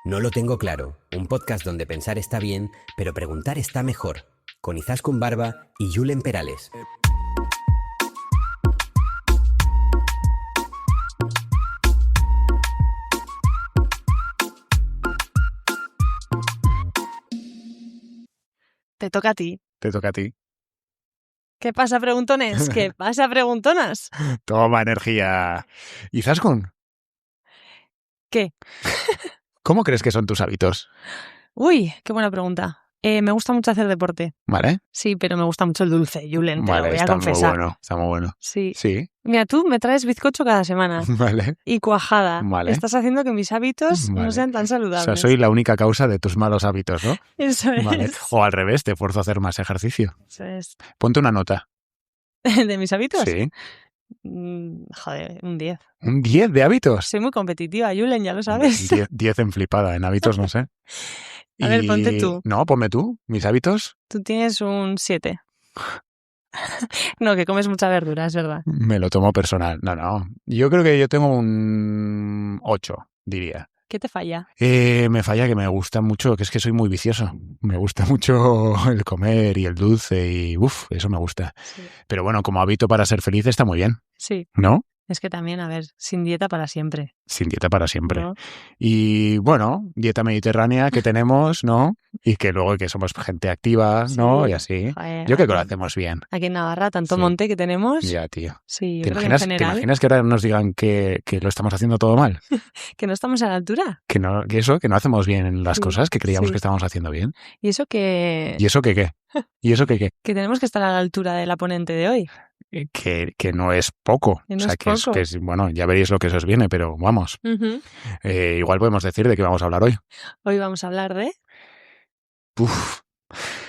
No lo tengo claro, un podcast donde pensar está bien, pero preguntar está mejor. Con Izaskun Barba y Julen Perales. Te toca a ti. Te toca a ti. ¿Qué pasa, preguntones? ¿Qué pasa, preguntonas? Toma energía. Izaskun, ¿Qué? ¿cómo crees que son tus hábitos? Uy, qué buena pregunta. Me gusta mucho hacer deporte. ¿Vale? Sí, pero me gusta mucho el dulce, Julen, te lo Vale, voy a está confesar. muy bueno. Está muy bueno. Sí. Sí, Mira, tú me traes bizcocho cada semana vale. y cuajada. Vale. Estás haciendo que mis hábitos no Vale. sean tan O saludables. sea, soy la única causa de tus malos hábitos, ¿no? Eso es. Vale. O al revés, te esfuerzo a hacer más ejercicio. Eso es. Ponte una nota. ¿De mis hábitos? Sí. Joder, un 10. ¿Un 10 de hábitos? Soy muy competitiva, Julen, ya lo sabes. 10 en flipada, en hábitos no sé. A ver, ponte tú. No, ponme tú. ¿Mis hábitos? Tú tienes un 7. No, que comes mucha verdura, es verdad. Me lo tomo personal. No. Yo creo que yo tengo un 8, diría. ¿Qué te falla? Me falla que me gusta mucho, que es que soy muy vicioso. Me gusta mucho el comer y el dulce y eso me gusta. Sí. Pero bueno, como hábito para ser feliz está muy bien, Sí. ¿no? Es que también, a ver, sin dieta para siempre. Sin dieta para siempre. ¿No? Y bueno, dieta mediterránea que tenemos, ¿no? Y que luego que somos gente activa, ¿no? Sí. Y así. Joder, Yo creo que lo aquí- hacemos bien. Aquí en Navarra, tanto Sí. monte que tenemos. Ya, tío. Sí, yo ¿Te creo que en imaginas, ¿Te general, imaginas que ahora nos digan que lo estamos haciendo todo mal? que no estamos a la altura. Que no hacemos bien las Sí, cosas que creíamos sí. que estábamos haciendo bien. Y eso que ¿Y eso que qué? ¿Y eso que qué? que tenemos que estar a la altura de la ponente de hoy. Que no es poco. Que no O sea, es poco. bueno, ya veréis lo que se os viene, pero vamos. Ujú. Igual podemos decir de qué vamos a hablar hoy. Hoy vamos a hablar de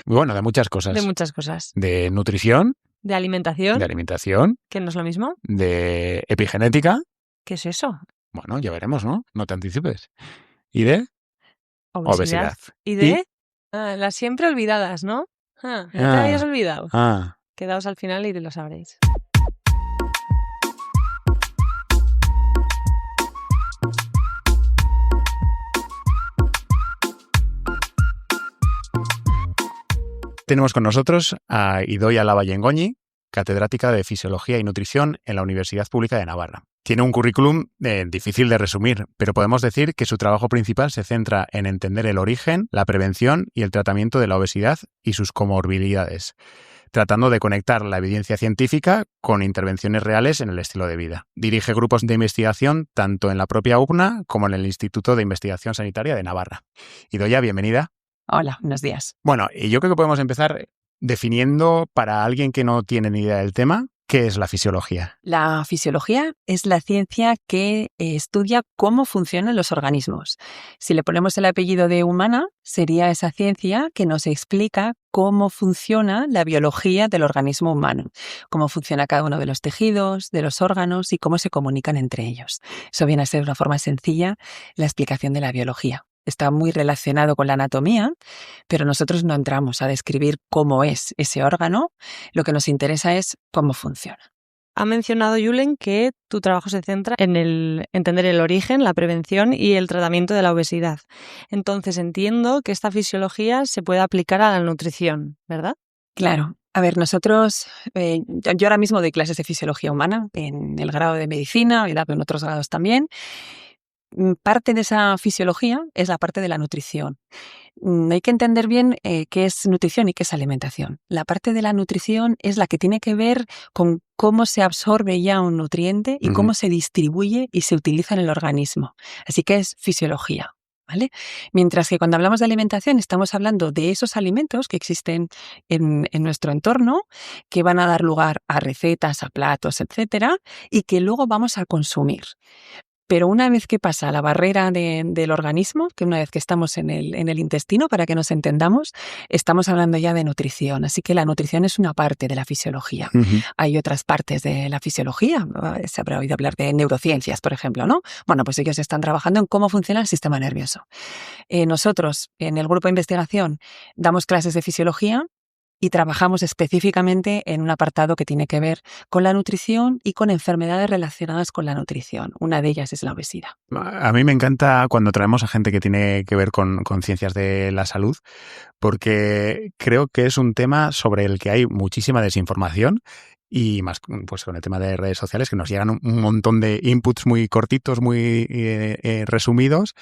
Bueno, de muchas cosas. muchas cosas. De nutrición, De alimentación, de alimentación, que no es lo mismo. de epigenética. ¿Qué es eso? Bueno, ya veremos, ¿no? No te anticipes. Y de obesidad. Y de las siempre olvidadas, ¿no? ¿No te Ah. habías olvidado? Ah, Quedaos al final y lo sabréis. tenemos con nosotros a Idoia Lavallengoñi, catedrática de Fisiología y Nutrición en la Universidad Pública de Navarra. Tiene un currículum difícil de resumir, pero podemos decir que su trabajo principal se centra en entender el origen, la prevención y el tratamiento de la obesidad y sus comorbilidades, tratando de conectar la evidencia científica con intervenciones reales en el estilo de vida. Dirige grupos de investigación tanto en la propia UPNA como en el Instituto de Investigación Sanitaria de Navarra. Idoia, bienvenida. Hola, buenos días. Bueno, y yo creo que podemos empezar definiendo para alguien que no tiene ni idea del tema, ¿qué es la fisiología? La fisiología es la ciencia que estudia cómo funcionan los organismos. Si le ponemos el apellido de humana, sería esa ciencia que nos explica cómo funciona la biología del organismo humano, cómo funciona cada uno de los tejidos, de los órganos y cómo se comunican entre ellos. Eso viene a ser de una forma sencilla la explicación de la biología. Está muy relacionado con la anatomía, pero nosotros no entramos a describir cómo es ese órgano. Lo que nos interesa es cómo funciona. Ha mencionado Julen que tu trabajo se centra en el entender el origen, la prevención y el tratamiento de la obesidad. Entonces entiendo que esta fisiología se puede aplicar a la nutrición, ¿verdad? Claro. A ver, nosotros, yo ahora mismo doy clases de fisiología humana en el grado de medicina y en otros grados también. Parte de esa fisiología es la parte de la nutrición. Hay que entender bien qué es nutrición y qué es alimentación. La parte de la nutrición es la que tiene que ver con cómo se absorbe ya un nutriente y cómo se distribuye y se utiliza en el organismo. Así que es fisiología, ¿vale? Mientras que cuando hablamos de alimentación estamos hablando de esos alimentos que existen en nuestro entorno, que van a dar lugar a recetas, a platos, etcétera, y que luego vamos a consumir. Pero una vez que pasa la barrera del organismo, que una vez que estamos en el intestino, para que nos entendamos, estamos hablando ya de nutrición. Así que la nutrición es una parte de la fisiología. Hay otras partes de la fisiología. Se habrá oído hablar de neurociencias, por ejemplo, ¿no? Bueno, pues ellos están trabajando en cómo funciona el sistema nervioso. Nosotros, en el grupo de investigación, damos clases de fisiología y trabajamos específicamente en un apartado que tiene que ver con la nutrición y con enfermedades relacionadas con la nutrición. Una de ellas es la obesidad. A mí me encanta cuando traemos a gente que tiene que ver con ciencias de la salud, porque creo que es un tema sobre el que hay muchísima desinformación y más pues con el tema de redes sociales, que nos llegan un montón de inputs muy cortitos, muy resumidos,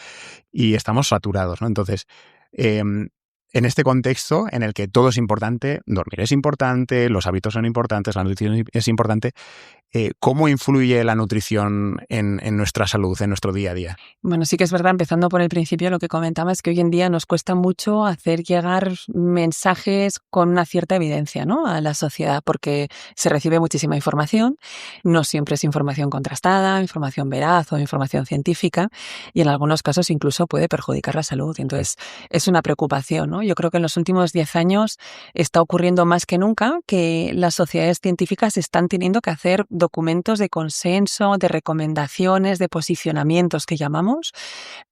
y estamos saturados, ¿no? Entonces, en este contexto en el que todo es importante, dormir es importante, los hábitos son importantes, la nutrición es importante, ¿cómo influye la nutrición en nuestra salud, en nuestro día a día? Bueno, sí que es verdad, empezando por el principio, lo que comentaba es que hoy en día nos cuesta mucho hacer llegar mensajes con una cierta evidencia, ¿no?, a la sociedad, porque se recibe muchísima información, no siempre es información contrastada, información veraz o información científica, y en algunos casos incluso puede perjudicar la salud. Y entonces es una preocupación, ¿no? Yo creo que en los últimos 10 años está ocurriendo más que nunca que las sociedades científicas están teniendo que hacer documentos de consenso, de recomendaciones, de posicionamientos que llamamos,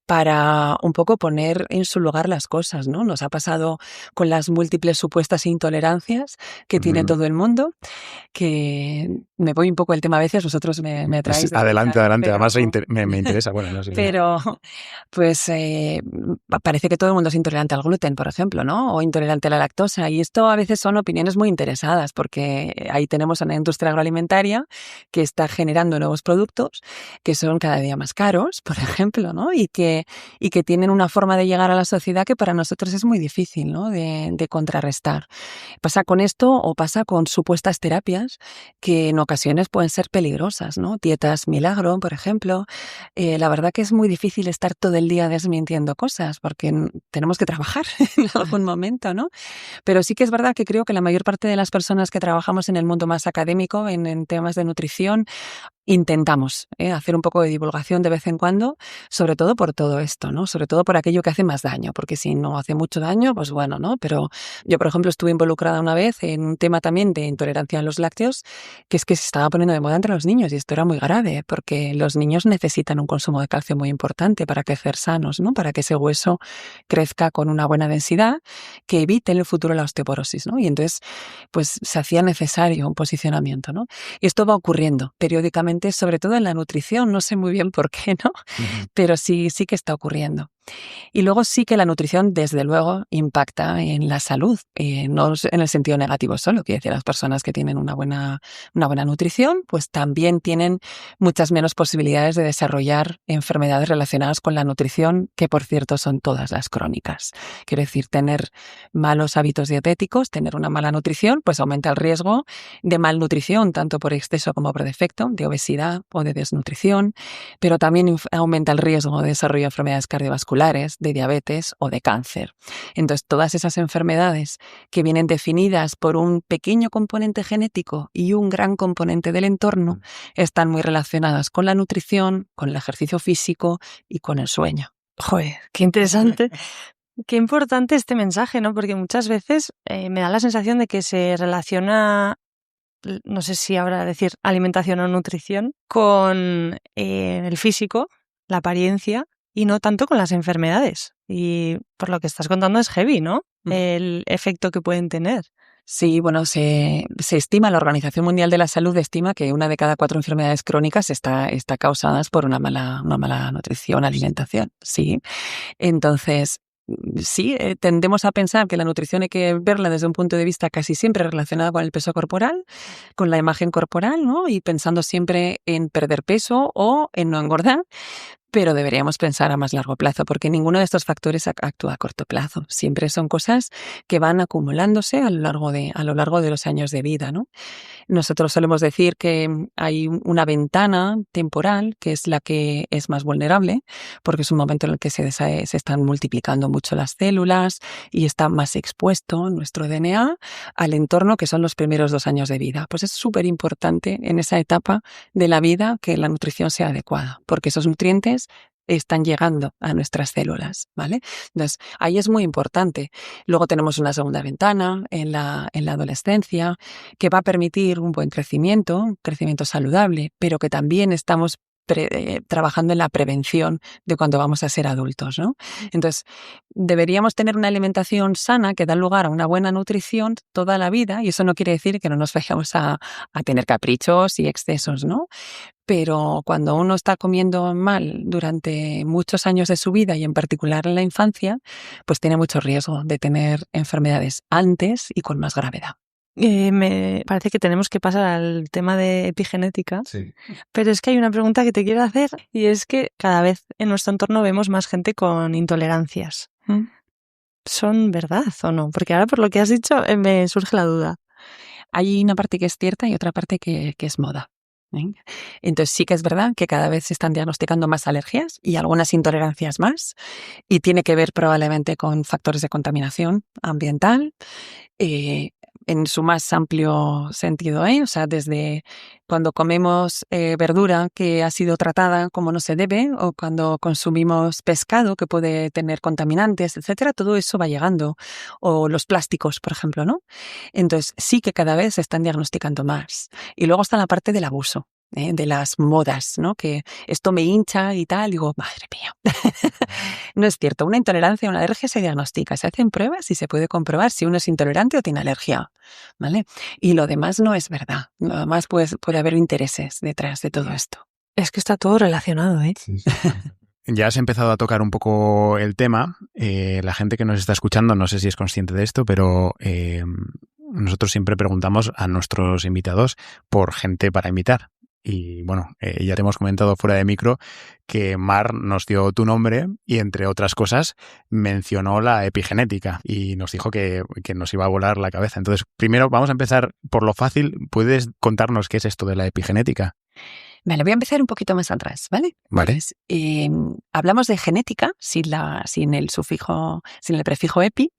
para un poco poner en su lugar las cosas, ¿no? Nos ha pasado con las múltiples supuestas intolerancias que tiene todo el mundo, que me voy un poco el tema a veces, vosotros me traéis... Adelante, adelante, pero, además me interesa. Bueno, no sé. Pero pues parece que todo el mundo es intolerante al gluten, por ejemplo, ¿no? O intolerante a la lactosa, y esto a veces son opiniones muy interesadas, porque ahí tenemos una industria agroalimentaria que está generando nuevos productos que son cada día más caros, por ejemplo, ¿no? Y que tienen una forma de llegar a la sociedad que para nosotros es muy difícil, ¿no?, de contrarrestar. Pasa con esto o pasa con supuestas terapias que en ocasiones pueden ser peligrosas, ¿no? Dietas milagro, por ejemplo. La verdad que es muy difícil estar todo el día desmintiendo cosas porque tenemos que trabajar en algún momento, ¿no? Pero sí que es verdad que creo que la mayor parte de las personas que trabajamos en el mundo más académico, en temas de nutrición, intentamos hacer un poco de divulgación de vez en cuando, sobre todo por todo esto, ¿no? Sobre todo por aquello que hace más daño, porque si no hace mucho daño, pues bueno, ¿no? Pero yo, por ejemplo, estuve involucrada una vez en un tema también de intolerancia a los lácteos, que es que se estaba poniendo de moda entre los niños, y esto era muy grave, porque los niños necesitan un consumo de calcio muy importante para crecer sanos, ¿no? Para que ese hueso crezca con una buena densidad, que evite en el futuro la osteoporosis, ¿no? Y entonces, pues se hacía necesario un posicionamiento, ¿no? Y esto va ocurriendo periódicamente, sobre todo en la nutrición, no sé muy bien por qué, ¿no? Pero sí que está ocurriendo. Y luego sí que la nutrición, desde luego, impacta en la salud, no en el sentido negativo solo, quiere decir, las personas que tienen una buena nutrición, pues también tienen muchas menos posibilidades de desarrollar enfermedades relacionadas con la nutrición, que por cierto son todas las crónicas. Quiere decir, tener malos hábitos dietéticos, tener una mala nutrición, pues aumenta el riesgo de malnutrición, tanto por exceso como por defecto, de obesidad o de desnutrición, pero también aumenta el riesgo de desarrollo de enfermedades cardiovasculares, de diabetes o de cáncer. Entonces, todas esas enfermedades que vienen definidas por un pequeño componente genético y un gran componente del entorno están muy relacionadas con la nutrición, con el ejercicio físico y con el sueño. Joder, qué interesante. Qué importante este mensaje, ¿no? Porque muchas veces me da la sensación de que se relaciona, no sé si ahora decir alimentación o nutrición, con el físico, la apariencia, y no tanto con las enfermedades. Y por lo que estás contando es heavy, ¿no? El efecto que pueden tener. Sí, bueno, se estima, la Organización Mundial de la Salud estima que 1 de cada 4 enfermedades crónicas está causadas por una mala nutrición, alimentación. Sí. Entonces, sí, tendemos a pensar que la nutrición hay que verla desde un punto de vista casi siempre relacionado con el peso corporal, con la imagen corporal, ¿no? Y pensando siempre en perder peso o en no engordar. Pero deberíamos pensar a más largo plazo, porque ninguno de estos factores actúa a corto plazo. Siempre son cosas que van acumulándose a lo largo de los años de vida, ¿no? Nosotros solemos decir que hay una ventana temporal que es la que es más vulnerable, porque es un momento en el que se están multiplicando mucho las células y está más expuesto nuestro DNA al entorno, que son los primeros 2 años de vida. Pues es súper importante en esa etapa de la vida que la nutrición sea adecuada, porque esos nutrientes están llegando a nuestras células, ¿vale? Entonces, ahí es muy importante. Luego tenemos una segunda ventana en la adolescencia que va a permitir un buen crecimiento, un crecimiento saludable, pero que también estamos trabajando en la prevención de cuando vamos a ser adultos, ¿no? Entonces, deberíamos tener una alimentación sana que da lugar a una buena nutrición toda la vida, y eso no quiere decir que no nos vayamos a tener caprichos y excesos, ¿no? Pero cuando uno está comiendo mal durante muchos años de su vida y en particular en la infancia, pues tiene mucho riesgo de tener enfermedades antes y con más gravedad. Me parece que tenemos que pasar al tema de epigenética, Sí. pero es que hay una pregunta que te quiero hacer y es que cada vez en nuestro entorno vemos más gente con intolerancias. ¿Son verdad o no? Porque ahora por lo que has dicho me surge la duda. Hay una parte que es cierta y otra parte que es moda. Entonces sí que es verdad que cada vez se están diagnosticando más alergias y algunas intolerancias más, y tiene que ver probablemente con factores de contaminación ambiental, en su más amplio sentido, o sea, desde cuando comemos verdura que ha sido tratada como no se debe, o cuando consumimos pescado que puede tener contaminantes, etcétera, todo eso va llegando, o los plásticos, por ejemplo, ¿no? Entonces sí que cada vez se están diagnosticando más. Y luego está la parte del abuso, de las modas, ¿no? Que esto me hincha y tal, y digo, madre mía. No es cierto, una intolerancia o una alergia se diagnostica, se hacen pruebas y se puede comprobar si uno es intolerante o tiene alergia, ¿vale? Y lo demás no es verdad, lo demás puede haber intereses detrás de todo esto. Es que está todo relacionado, ¿eh? Sí. Ya has empezado a tocar un poco el tema. La gente que nos está escuchando, no sé si es consciente de esto, pero nosotros siempre preguntamos a nuestros invitados por gente para invitar. Y bueno, ya te hemos comentado fuera de micro que Mar nos dio tu nombre y, entre otras cosas, mencionó la epigenética y nos dijo que nos iba a volar la cabeza. Entonces, primero vamos a empezar por lo fácil. ¿Puedes contarnos qué es esto de la epigenética? Vale, voy a empezar un poquito más atrás, ¿vale? Vale. Hablamos de genética sin el prefijo epi,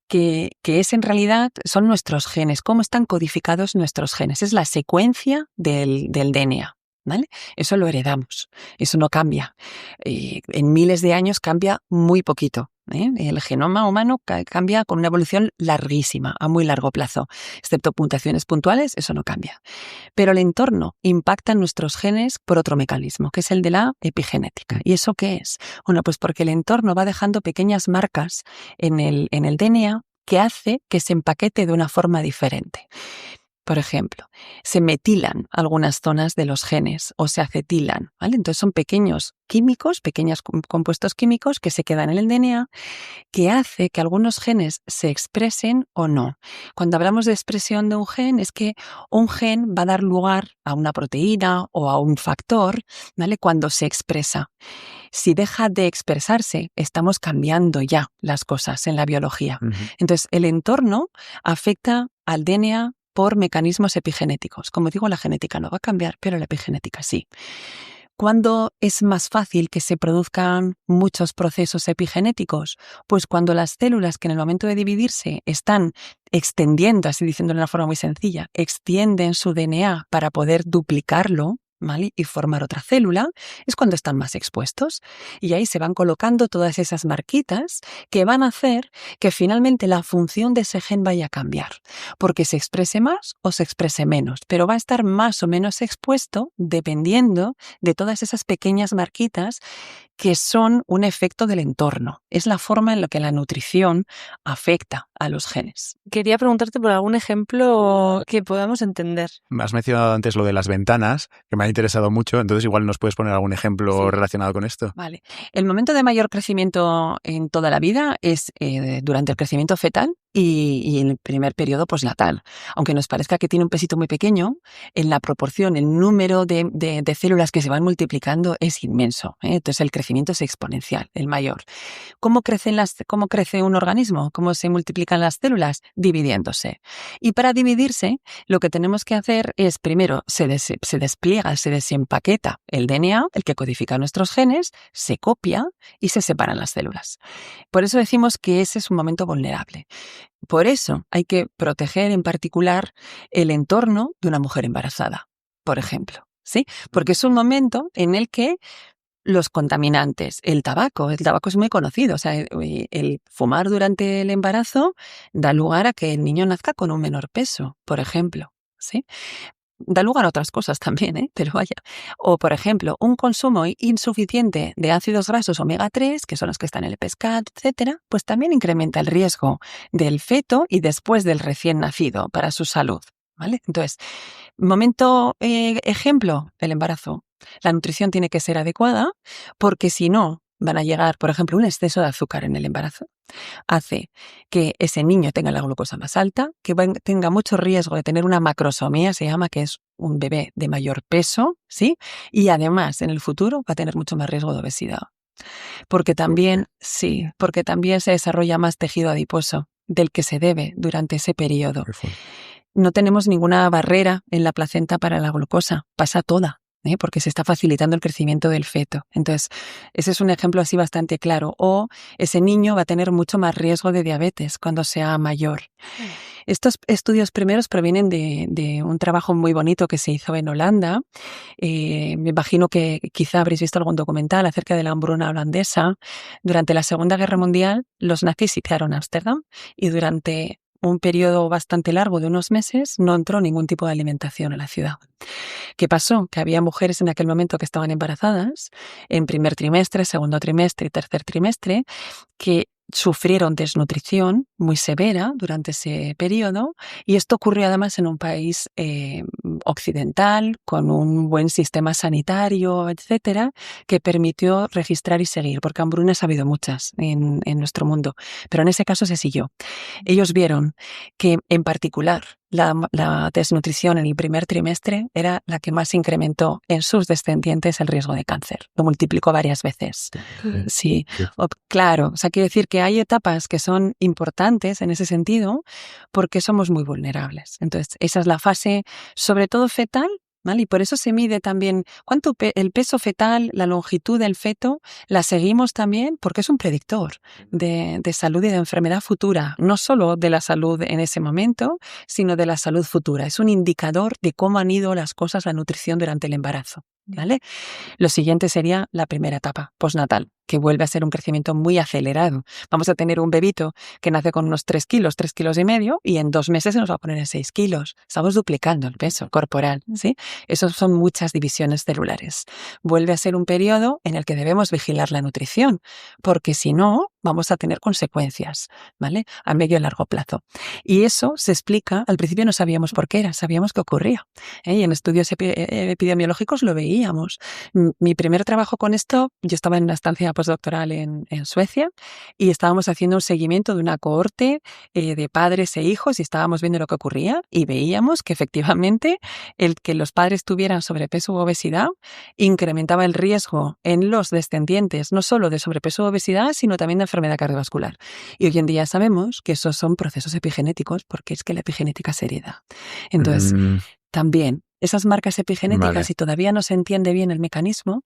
que es en realidad, son nuestros genes, cómo están codificados nuestros genes. Es la secuencia del DNA, ¿vale? Eso lo heredamos, eso no cambia. En miles de años cambia muy poquito. El genoma humano cambia con una evolución larguísima, a muy largo plazo. Excepto mutaciones puntuales, eso no cambia. Pero el entorno impacta en nuestros genes por otro mecanismo, que es el de la epigenética. ¿Y eso qué es? Bueno, pues porque el entorno va dejando pequeñas marcas en el DNA que hace que se empaquete de una forma diferente. Por ejemplo, se metilan algunas zonas de los genes o se acetilan, ¿vale? Entonces son pequeños químicos, pequeños compuestos químicos que se quedan en el DNA, que hace que algunos genes se expresen o no. Cuando hablamos de expresión de un gen, es que un gen va a dar lugar a una proteína o a un factor, ¿vale? Cuando se expresa. Si deja de expresarse, estamos cambiando ya las cosas en la biología. Uh-huh. Entonces, el entorno afecta al DNA por mecanismos epigenéticos. Como digo, la genética no va a cambiar, pero la epigenética sí. ¿Cuándo es más fácil que se produzcan muchos procesos epigenéticos? Pues cuando las células que en el momento de dividirse están extendiendo, así diciéndolo de una forma muy sencilla, extienden su DNA para poder duplicarlo, ¿vale? Y formar otra célula, es cuando están más expuestos. Y ahí se van colocando todas esas marquitas que van a hacer que finalmente la función de ese gen vaya a cambiar, porque se exprese más o se exprese menos, pero va a estar más o menos expuesto dependiendo de todas esas pequeñas marquitas que son un efecto del entorno. Es la forma en la que la nutrición afecta a los genes. Quería preguntarte por algún ejemplo que podamos entender. Has mencionado antes lo de las ventanas, que me ha interesado mucho, entonces igual nos puedes poner algún ejemplo relacionado con esto. Vale. El momento de mayor crecimiento en toda la vida es durante el crecimiento fetal y en el primer periodo postnatal. Aunque nos parezca que tiene un pesito muy pequeño, en la proporción, el número de células que se van multiplicando es inmenso, ¿eh? Entonces el crecimiento es exponencial, el mayor. ¿Cómo crece un organismo? ¿Cómo se multiplican las células? Dividiéndose. Y para dividirse, lo que tenemos que hacer es, primero, se despliega, se desempaqueta el DNA, el que codifica nuestros genes, se copia y se separan las células. Por eso decimos que ese es un momento vulnerable. Por eso hay que proteger en particular el entorno de una mujer embarazada, por ejemplo, ¿sí? Porque es un momento en el que los contaminantes, el tabaco es muy conocido, o sea, el fumar durante el embarazo da lugar a que el niño nazca con un menor peso, por ejemplo, ¿sí? da lugar a otras cosas también, pero vaya. O, por ejemplo, un consumo insuficiente de ácidos grasos omega 3, que son los que están en el pescado, etcétera, pues también incrementa el riesgo del feto y después del recién nacido para su salud, ¿vale? Entonces, momento ejemplo, el embarazo. La nutrición tiene que ser adecuada porque si no, van a llegar, por ejemplo, un exceso de azúcar en el embarazo. Hace que ese niño tenga la glucosa más alta, que tenga mucho riesgo de tener una macrosomía, se llama, que es un bebé de mayor peso, ¿sí? Y además, en el futuro va a tener mucho más riesgo de obesidad. Porque también se desarrolla más tejido adiposo del que se debe durante ese periodo. No tenemos ninguna barrera en la placenta para la glucosa, pasa toda. Porque se está facilitando el crecimiento del feto. Entonces, ese es un ejemplo así bastante claro. O ese niño va a tener mucho más riesgo de diabetes cuando sea mayor. Estos estudios primeros provienen de un trabajo muy bonito que se hizo en Holanda. Me imagino que quizá habréis visto algún documental acerca de la hambruna holandesa. Durante la Segunda Guerra Mundial, los nazis sitiaron Ámsterdam y durante un periodo bastante largo de unos meses no entró ningún tipo de alimentación a la ciudad. ¿Qué pasó? Que había mujeres en aquel momento que estaban embarazadas en primer trimestre, segundo trimestre y tercer trimestre que sufrieron desnutrición muy severa durante ese periodo y esto ocurrió además en un país occidental con un buen sistema sanitario, etcétera, que permitió registrar y seguir, porque hambrunas ha habido muchas en nuestro mundo, pero en ese caso se siguió. Ellos vieron que en particular la desnutrición en el primer trimestre era la que más incrementó en sus descendientes el riesgo de cáncer. Lo multiplicó varias veces. Sí, claro. O sea, quiero decir que hay etapas que son importantes en ese sentido porque somos muy vulnerables. Entonces, esa es la fase, sobre todo fetal, ¿vale? Y por eso se mide también cuánto el peso fetal, la longitud del feto, la seguimos también porque es un predictor de salud y de enfermedad futura, no solo de la salud en ese momento, sino de la salud futura. Es un indicador de cómo han ido las cosas, la nutrición durante el embarazo, ¿vale? Lo siguiente sería la primera etapa, postnatal, que vuelve a ser un crecimiento muy acelerado. Vamos a tener un bebito que nace con unos 3 kilos, 3 kilos y medio, y en 2 meses se nos va a poner en 6 kilos. Estamos duplicando el peso corporal, ¿sí? Esas son muchas divisiones celulares. Vuelve a ser un periodo en el que debemos vigilar la nutrición, porque si no, vamos a tener consecuencias, ¿vale? A medio y largo plazo. Y eso se explica, al principio no sabíamos por qué era, sabíamos que ocurría. Y en estudios epidemiológicos lo veíamos. Mi primer trabajo con esto, yo estaba en una estancia postdoctoral en Suecia y estábamos haciendo un seguimiento de una cohorte de padres e hijos y estábamos viendo lo que ocurría y veíamos que efectivamente el que los padres tuvieran sobrepeso u obesidad incrementaba el riesgo en los descendientes no solo de sobrepeso u obesidad, sino también de enfermedad cardiovascular. Y hoy en día sabemos que esos son procesos epigenéticos porque es que la epigenética se hereda. Entonces, también esas marcas epigenéticas, si todavía no se entiende bien el mecanismo,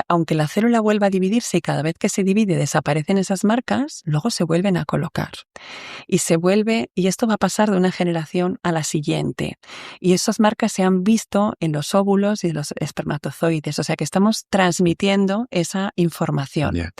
aunque la célula vuelva a dividirse y cada vez que se divide desaparecen esas marcas, luego se vuelven a colocar. Y esto va a pasar de una generación a la siguiente. Y esas marcas se han visto en los óvulos y los espermatozoides, o sea que estamos transmitiendo esa información. Yeah.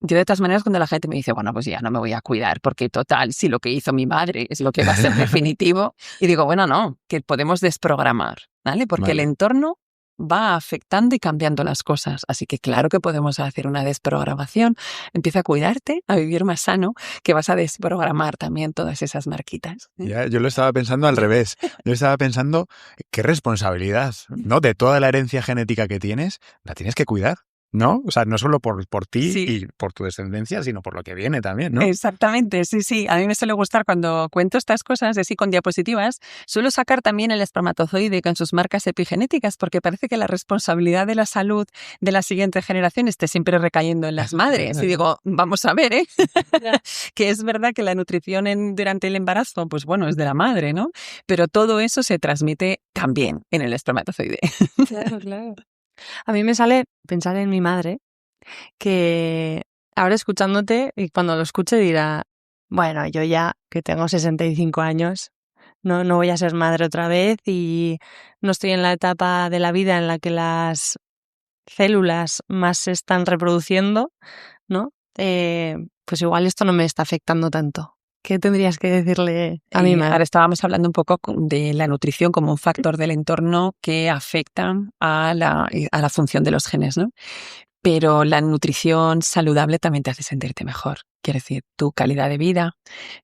Yo de todas maneras cuando la gente me dice, bueno, pues ya no me voy a cuidar porque total, si lo que hizo mi madre es lo que va a ser definitivo, y digo, bueno, no, que podemos desprogramar, ¿vale? Porque el entorno va afectando y cambiando las cosas. Así que claro que podemos hacer una desprogramación. Empieza a cuidarte, a vivir más sano, que vas a desprogramar también todas esas marquitas. Ya, yo lo estaba pensando al revés. Yo estaba pensando, qué responsabilidad, ¿no? De toda la herencia genética que tienes, la tienes que cuidar. ¿No? O sea, no solo por ti y por tu descendencia, sino por lo que viene también, ¿no? Exactamente, sí. A mí me suele gustar cuando cuento estas cosas, así con diapositivas, suelo sacar también el espermatozoide con sus marcas epigenéticas, porque parece que la responsabilidad de la salud de la siguiente generación esté siempre recayendo en las madres. Y digo, vamos a ver, que es verdad que la nutrición durante el embarazo, pues bueno, es de la madre, ¿no? Pero todo eso se transmite también en el espermatozoide. Claro. A mí me sale pensar en mi madre, que ahora escuchándote, y cuando lo escuche dirá, bueno, yo ya que tengo 65 años, no voy a ser madre otra vez y no estoy en la etapa de la vida en la que las células más se están reproduciendo, ¿no? Pues igual esto no me está afectando tanto. ¿Qué tendrías que decirle a mi madre? Ahora estábamos hablando un poco de la nutrición como un factor del entorno que afecta a la función de los genes, ¿no? Pero la nutrición saludable también te hace sentirte mejor. Quiere decir, tu calidad de vida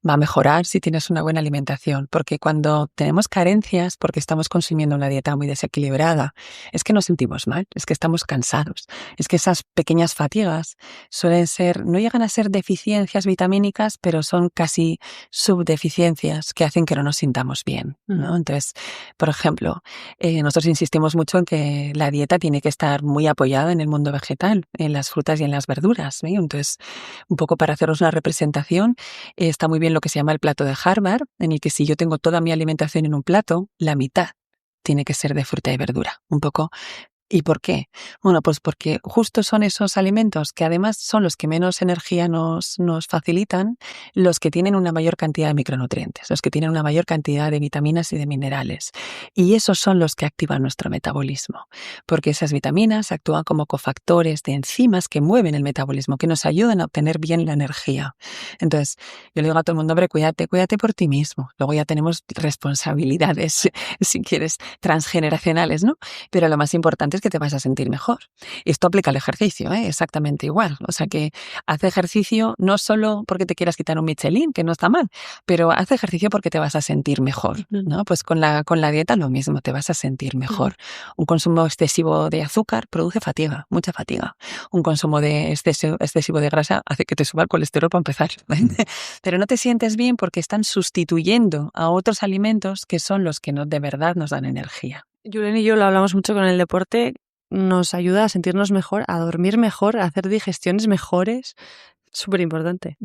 va a mejorar si tienes una buena alimentación, porque cuando tenemos carencias, porque estamos consumiendo una dieta muy desequilibrada, es que nos sentimos mal, es que estamos cansados, es que esas pequeñas fatigas suelen ser, no llegan a ser deficiencias vitamínicas, pero son casi subdeficiencias que hacen que no nos sintamos bien, ¿no? Entonces, por ejemplo, nosotros insistimos mucho en que la dieta tiene que estar muy apoyada en el mundo vegetal, en las frutas y en las verduras, ¿eh? Entonces, un poco para haceros una representación, está muy bien lo que se llama el plato de Harvard, en el que si yo tengo toda mi alimentación en un plato, la mitad tiene que ser de fruta y verdura. Un poco. ¿Y por qué? Bueno, pues porque justo son esos alimentos que además son los que menos energía nos facilitan, los que tienen una mayor cantidad de micronutrientes, los que tienen una mayor cantidad de vitaminas y de minerales. Y esos son los que activan nuestro metabolismo, porque esas vitaminas actúan como cofactores de enzimas que mueven el metabolismo, que nos ayudan a obtener bien la energía. Entonces, yo le digo a todo el mundo, hombre, cuídate por ti mismo. Luego ya tenemos responsabilidades, si quieres, transgeneracionales, ¿no? Pero lo más importante es que te vas a sentir mejor. Esto aplica al ejercicio, exactamente igual. O sea que haz ejercicio no solo porque te quieras quitar un Michelin, que no está mal, pero haz ejercicio porque te vas a sentir mejor, ¿no? Pues con la dieta lo mismo, te vas a sentir mejor. Un consumo excesivo de azúcar produce fatiga, mucha fatiga. Un consumo de excesivo de grasa hace que te suba el colesterol para empezar. Pero no te sientes bien porque están sustituyendo a otros alimentos que son los que de verdad nos dan energía. Julen y yo lo hablamos mucho con el deporte, nos ayuda a sentirnos mejor, a dormir mejor, a hacer digestiones mejores, súper importante.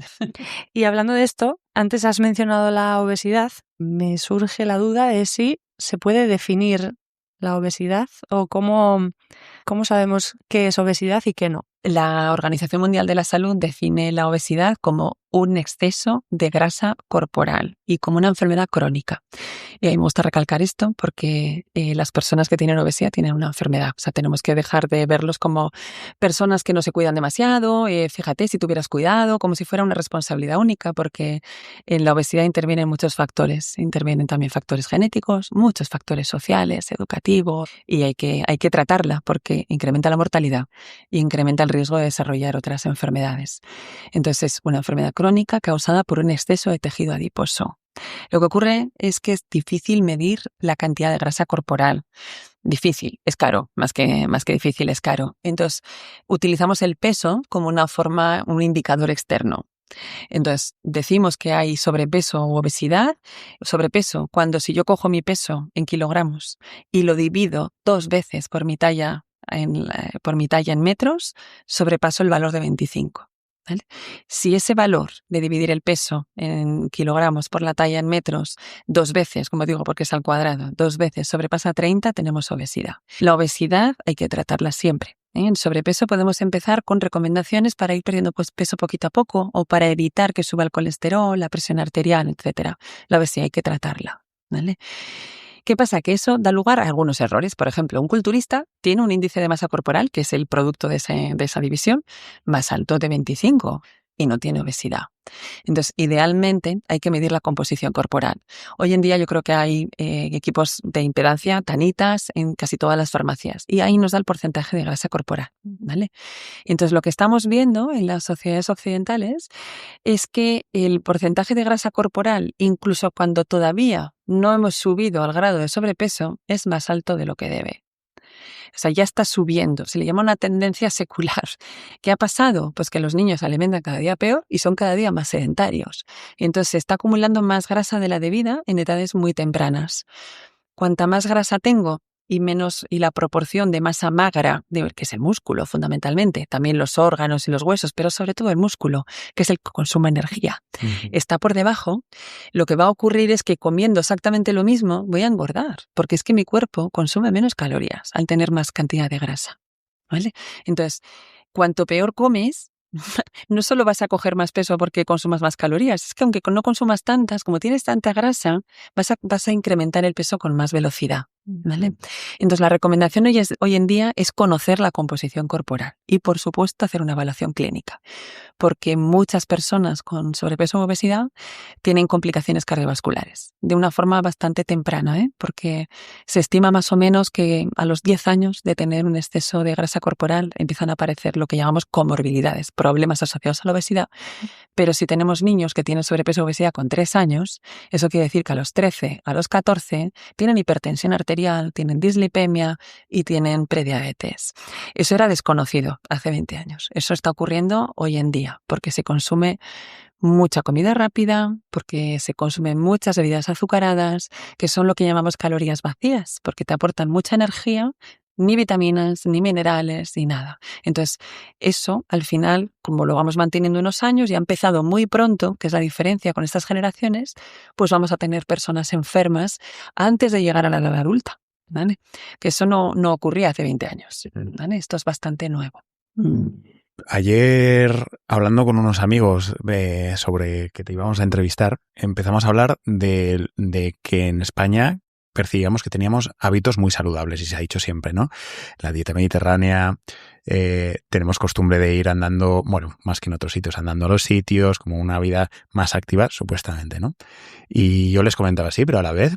Y hablando de esto, antes has mencionado la obesidad, me surge la duda de si se puede definir la obesidad o cómo sabemos qué es obesidad y qué no. La Organización Mundial de la Salud define la obesidad como un exceso de grasa corporal y como una enfermedad crónica. Y a mí me gusta recalcar esto porque las personas que tienen obesidad tienen una enfermedad. O sea, tenemos que dejar de verlos como personas que no se cuidan demasiado. Fíjate, si tuvieras cuidado, como si fuera una responsabilidad única, porque en la obesidad intervienen muchos factores. Intervienen también factores genéticos, muchos factores sociales, educativos, y hay que tratarla porque incrementa la mortalidad y incrementa el riesgo de desarrollar otras enfermedades. Entonces, es una enfermedad crónica causada por un exceso de tejido adiposo. Lo que ocurre es que es difícil medir la cantidad de grasa corporal. Difícil, es caro, más que difícil, es caro. Entonces, utilizamos el peso como un indicador externo. Entonces, decimos que hay sobrepeso u obesidad. Sobrepeso, cuando si yo cojo mi peso en kilogramos y lo divido 2 veces por mi talla en metros, sobrepaso el valor de 25. ¿Vale? Si ese valor de dividir el peso en kilogramos por la talla en metros 2 veces, como digo porque es al cuadrado, 2 veces sobrepasa 30, tenemos obesidad. La obesidad hay que tratarla siempre. En sobrepeso podemos empezar con recomendaciones para ir perdiendo peso poquito a poco o para evitar que suba el colesterol, la presión arterial, etc. La obesidad hay que tratarla, ¿vale? ¿Qué pasa? Que eso da lugar a algunos errores. Por ejemplo, un culturista tiene un índice de masa corporal, que es el producto de esa división, más alto de 25 y no tiene obesidad. Entonces, idealmente hay que medir la composición corporal. Hoy en día yo creo que hay equipos de impedancia, tanitas, en casi todas las farmacias. Y ahí nos da el porcentaje de grasa corporal, ¿vale? Entonces, lo que estamos viendo en las sociedades occidentales es que el porcentaje de grasa corporal, incluso cuando todavía no hemos subido al grado de sobrepeso, es más alto de lo que debe. O sea, ya está subiendo. Se le llama una tendencia secular. ¿Qué ha pasado? Pues que los niños se alimentan cada día peor y son cada día más sedentarios. Y entonces se está acumulando más grasa de la debida en edades muy tempranas. Cuanta más grasa tengo y la proporción de masa magra, que es el músculo fundamentalmente, también los órganos y los huesos, pero sobre todo el músculo, que es el que consume energía, está por debajo, lo que va a ocurrir es que comiendo exactamente lo mismo voy a engordar, porque es que mi cuerpo consume menos calorías al tener más cantidad de grasa, ¿vale? Entonces, cuanto peor comes, no solo vas a coger más peso porque consumas más calorías, es que aunque no consumas tantas, como tienes tanta grasa, vas a incrementar el peso con más velocidad. ¿vale? Entonces, la recomendación hoy en día es conocer la composición corporal y, por supuesto, hacer una evaluación clínica, porque muchas personas con sobrepeso o obesidad tienen complicaciones cardiovasculares de una forma bastante temprana, porque se estima más o menos que a los 10 años de tener un exceso de grasa corporal empiezan a aparecer lo que llamamos comorbilidades, problemas asociados a la obesidad. Pero si tenemos niños que tienen sobrepeso o obesidad con 3 años, eso quiere decir que a los 13, a los 14, tienen hipertensión arterial, tienen dislipemia y tienen prediabetes. Eso era desconocido hace 20 años. Eso está ocurriendo hoy en día porque se consume mucha comida rápida, porque se consumen muchas bebidas azucaradas, que son lo que llamamos calorías vacías, porque te aportan mucha energía, ni vitaminas, ni minerales, ni nada. Entonces, eso, al final, como lo vamos manteniendo unos años y ha empezado muy pronto, que es la diferencia con estas generaciones, pues vamos a tener personas enfermas antes de llegar a la edad adulta, ¿vale? Que eso no ocurría hace 20 años, ¿vale? Esto es bastante nuevo. Ayer, hablando con unos amigos sobre que te íbamos a entrevistar, empezamos a hablar de que en España percibíamos que teníamos hábitos muy saludables, y se ha dicho siempre, ¿no? La dieta mediterránea, tenemos costumbre de ir andando, bueno, más que en otros sitios, andando a los sitios, como una vida más activa, supuestamente, ¿no? Y yo les comentaba así, pero a la vez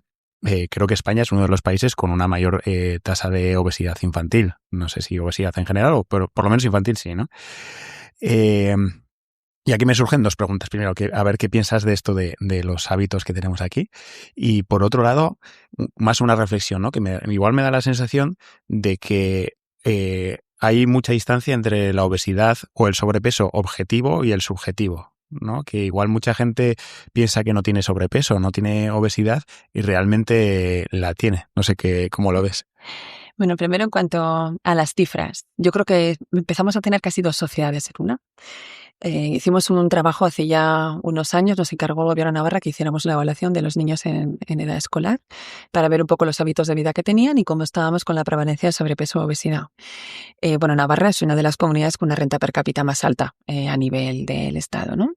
creo que España es uno de los países con una mayor tasa de obesidad infantil. No sé si obesidad en general, pero por lo menos infantil sí, ¿no? Y aquí me surgen dos preguntas. Primero, a ver qué piensas de esto de los hábitos que tenemos aquí. Y por otro lado, más una reflexión, ¿no? Que igual me da la sensación de que hay mucha distancia entre la obesidad o el sobrepeso objetivo y el subjetivo, ¿no? Que igual mucha gente piensa que no tiene sobrepeso, no tiene obesidad y realmente la tiene. No sé cómo lo ves. Bueno, primero en cuanto a las cifras, yo creo que empezamos a tener casi 2 sociedades en una. Hicimos un trabajo hace ya unos años, nos encargó el Gobierno de Navarra que hiciéramos una evaluación de los niños en edad escolar para ver un poco los hábitos de vida que tenían y cómo estábamos con la prevalencia de sobrepeso o obesidad. Bueno, Navarra es una de las comunidades con una renta per cápita más alta a nivel del Estado, ¿no?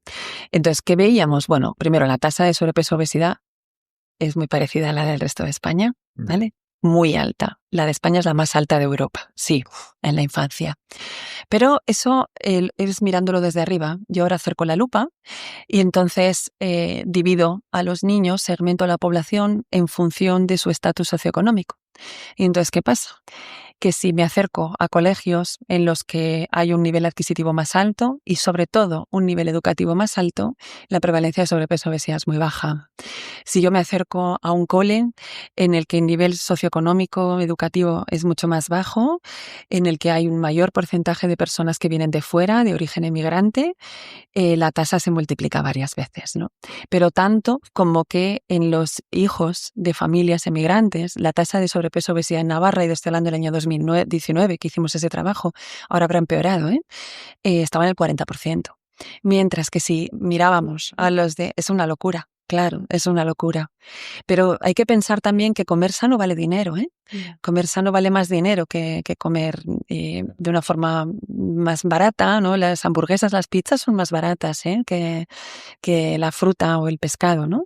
Entonces, ¿qué veíamos? Bueno, primero, la tasa de sobrepeso o obesidad es muy parecida a la del resto de España, ¿vale? Muy alta. La de España es la más alta de Europa, sí, en la infancia. Pero eso es mirándolo desde arriba. Yo ahora acerco la lupa y entonces divido a los niños, segmento a la población en función de su estatus socioeconómico. Y entonces, ¿qué pasa? Que si me acerco a colegios en los que hay un nivel adquisitivo más alto y sobre todo un nivel educativo más alto, la prevalencia de sobrepeso o obesidad es muy baja. Si yo me acerco a un cole en el que el nivel socioeconómico educativo es mucho más bajo, en el que hay un mayor porcentaje de personas que vienen de fuera, de origen emigrante, la tasa se multiplica varias veces, ¿no? Pero tanto como que en los hijos de familias emigrantes, la tasa de sobrepeso o obesidad en Navarra, y estoy hablando del año 2019 que hicimos ese trabajo, ahora habrá empeorado, estaba en el 40%. Mientras que si mirábamos a los de... Es una locura. Claro, es una locura. Pero hay que pensar también que comer sano vale dinero, Comer sano vale más dinero que comer de una forma más barata, ¿no? Las hamburguesas, las pizzas son más baratas, que la fruta o el pescado, ¿no?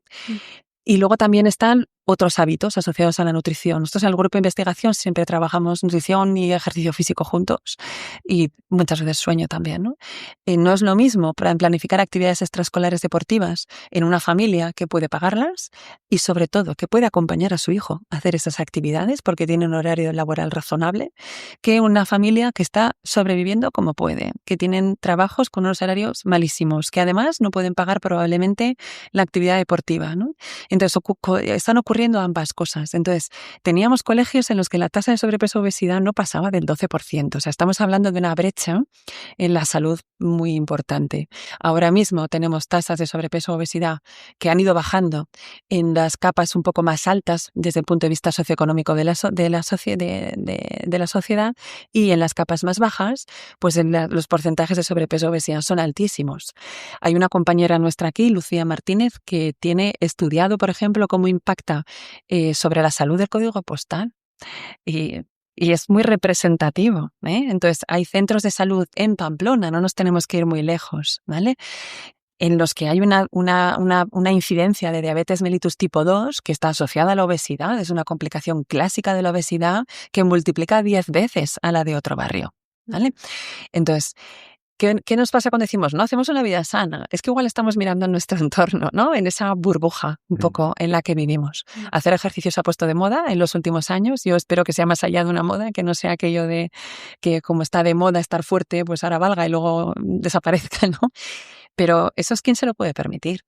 Y luego también están otros hábitos asociados a la nutrición. Nosotros en el grupo de investigación siempre trabajamos nutrición y ejercicio físico juntos y muchas veces sueño también, ¿no? No es lo mismo para planificar actividades extraescolares deportivas en una familia que puede pagarlas y sobre todo que puede acompañar a su hijo a hacer esas actividades porque tiene un horario laboral razonable, que una familia que está sobreviviendo como puede, que tienen trabajos con unos salarios malísimos, que además no pueden pagar probablemente la actividad deportiva, ¿no? Entonces están ocurriendo ambas cosas. Entonces, teníamos colegios en los que la tasa de sobrepeso o obesidad no pasaba del 12%. O sea, estamos hablando de una brecha en la salud muy importante. Ahora mismo tenemos tasas de sobrepeso o obesidad que han ido bajando en las capas un poco más altas desde el punto de vista socioeconómico de la sociedad y en las capas más bajas, pues los porcentajes de sobrepeso o obesidad son altísimos. Hay una compañera nuestra aquí, Lucía Martínez, que tiene estudiado, por ejemplo, cómo impacta sobre la salud del código postal y es muy representativo, Entonces, hay centros de salud en Pamplona, no nos tenemos que ir muy lejos, ¿vale? en los que hay una incidencia de diabetes mellitus tipo 2 que está asociada a la obesidad, es una complicación clásica de la obesidad que multiplica 10 veces a la de otro barrio, ¿vale? Entonces, ¿qué nos pasa cuando decimos, no hacemos una vida sana? Es que igual estamos mirando en nuestro entorno, ¿no? En esa burbuja un poco en la que vivimos. Hacer ejercicio se ha puesto de moda en los últimos años. Yo espero que sea más allá de una moda, que no sea aquello de que como está de moda estar fuerte, pues ahora valga y luego desaparezca, ¿no? Pero eso es quien se lo puede permitir.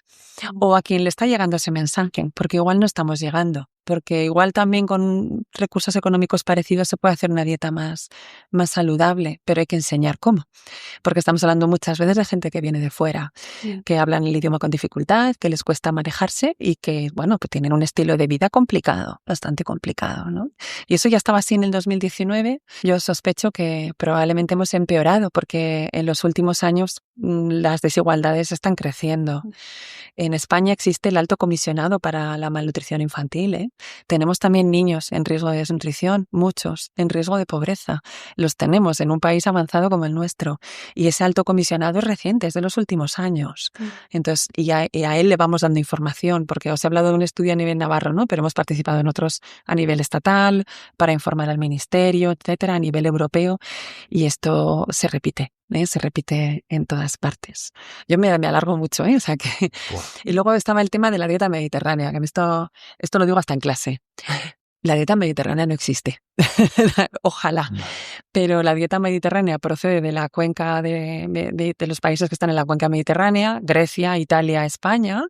O a quien le está llegando ese mensaje, porque igual no estamos llegando. Porque igual también con recursos económicos parecidos se puede hacer una dieta más saludable, pero hay que enseñar cómo. Porque estamos hablando muchas veces de gente que viene de fuera, que hablan el idioma con dificultad, que les cuesta manejarse y que, bueno, que tienen un estilo de vida complicado, bastante complicado, ¿no? Y eso ya estaba así en el 2019. Yo sospecho que probablemente hemos empeorado porque en los últimos años las desigualdades están creciendo. En España existe el Alto Comisionado para la Malnutrición Infantil, ¿eh? Tenemos también niños en riesgo de desnutrición, muchos en riesgo de pobreza. Los tenemos en un país avanzado como el nuestro. Y ese alto comisionado es reciente, es de los últimos años. Entonces, y a él le vamos dando información, porque os he hablado de un estudio a nivel navarro, ¿no? Pero hemos participado en otros a nivel estatal, para informar al ministerio, etcétera, a nivel europeo. Y esto se repite. Se repite en todas partes. Yo me alargo mucho, ¿eh? O sea que... Wow. Y luego estaba el tema de la dieta mediterránea, que esto lo digo hasta en clase. La dieta mediterránea no existe. Ojalá. No. Pero la dieta mediterránea procede de la cuenca de los países que están en la cuenca mediterránea, Grecia, Italia, España.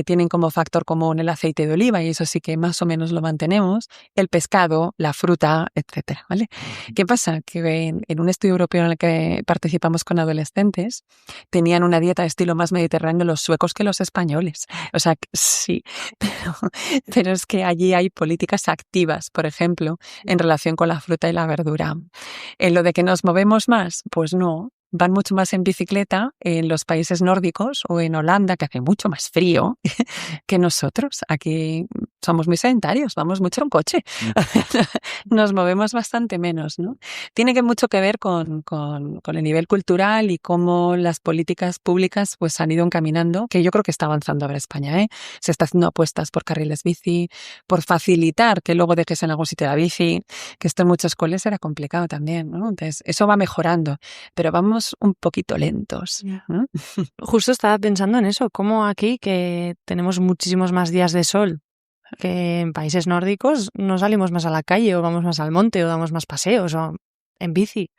Tienen como factor común el aceite de oliva y eso sí que más o menos lo mantenemos, el pescado, la fruta, etcétera, ¿vale? ¿Qué pasa? Que en un estudio europeo en el que participamos con adolescentes, tenían una dieta de estilo más mediterráneo los suecos que los españoles. O sea, sí, pero es que allí hay políticas activas, por ejemplo, en relación con la fruta y la verdura. En lo de que nos movemos más, pues no. Van mucho más en bicicleta en los países nórdicos o en Holanda, que hace mucho más frío que nosotros. Aquí somos muy sedentarios, vamos mucho en coche. Nos movemos bastante menos, ¿no? Tiene mucho que ver con el nivel cultural y cómo las políticas públicas pues han ido encaminando, que yo creo que está avanzando ahora España, ¿eh? Se está haciendo apuestas por carriles bici, por facilitar que luego dejes en algún sitio la bici, que esto en muchos coles era complicado también, ¿no? Entonces, eso va mejorando, pero vamos un poquito lentos. ¿No? Justo estaba pensando en eso, como aquí que tenemos muchísimos más días de sol que en países nórdicos no salimos más a la calle o vamos más al monte o damos más paseos o en bici,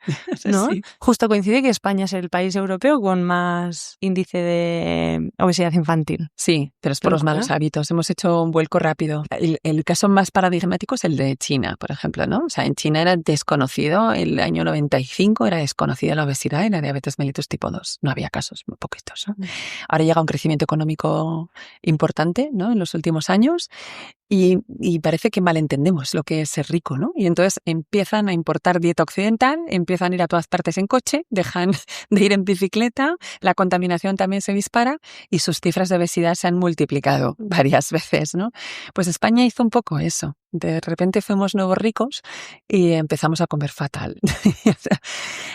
¿no? Sí. Justo coincide que España es el país europeo con más índice de obesidad infantil. Sí, pero es por los malos hábitos. Hemos hecho un vuelco rápido. El caso más paradigmático es el de China, por ejemplo, ¿no? O sea, en China era desconocido, el año 95 era desconocida la obesidad y la diabetes mellitus tipo 2. No había casos, muy poquitos, ¿no? Ahora llega un crecimiento económico importante, ¿no? En los últimos años. Y parece que malentendemos lo que es ser rico, ¿no? Y entonces empiezan a importar dieta occidental, empiezan a ir a todas partes en coche, dejan de ir en bicicleta, la contaminación también se dispara y sus cifras de obesidad se han multiplicado varias veces, ¿no? Pues España hizo un poco eso. De repente fuimos nuevos ricos y empezamos a comer fatal.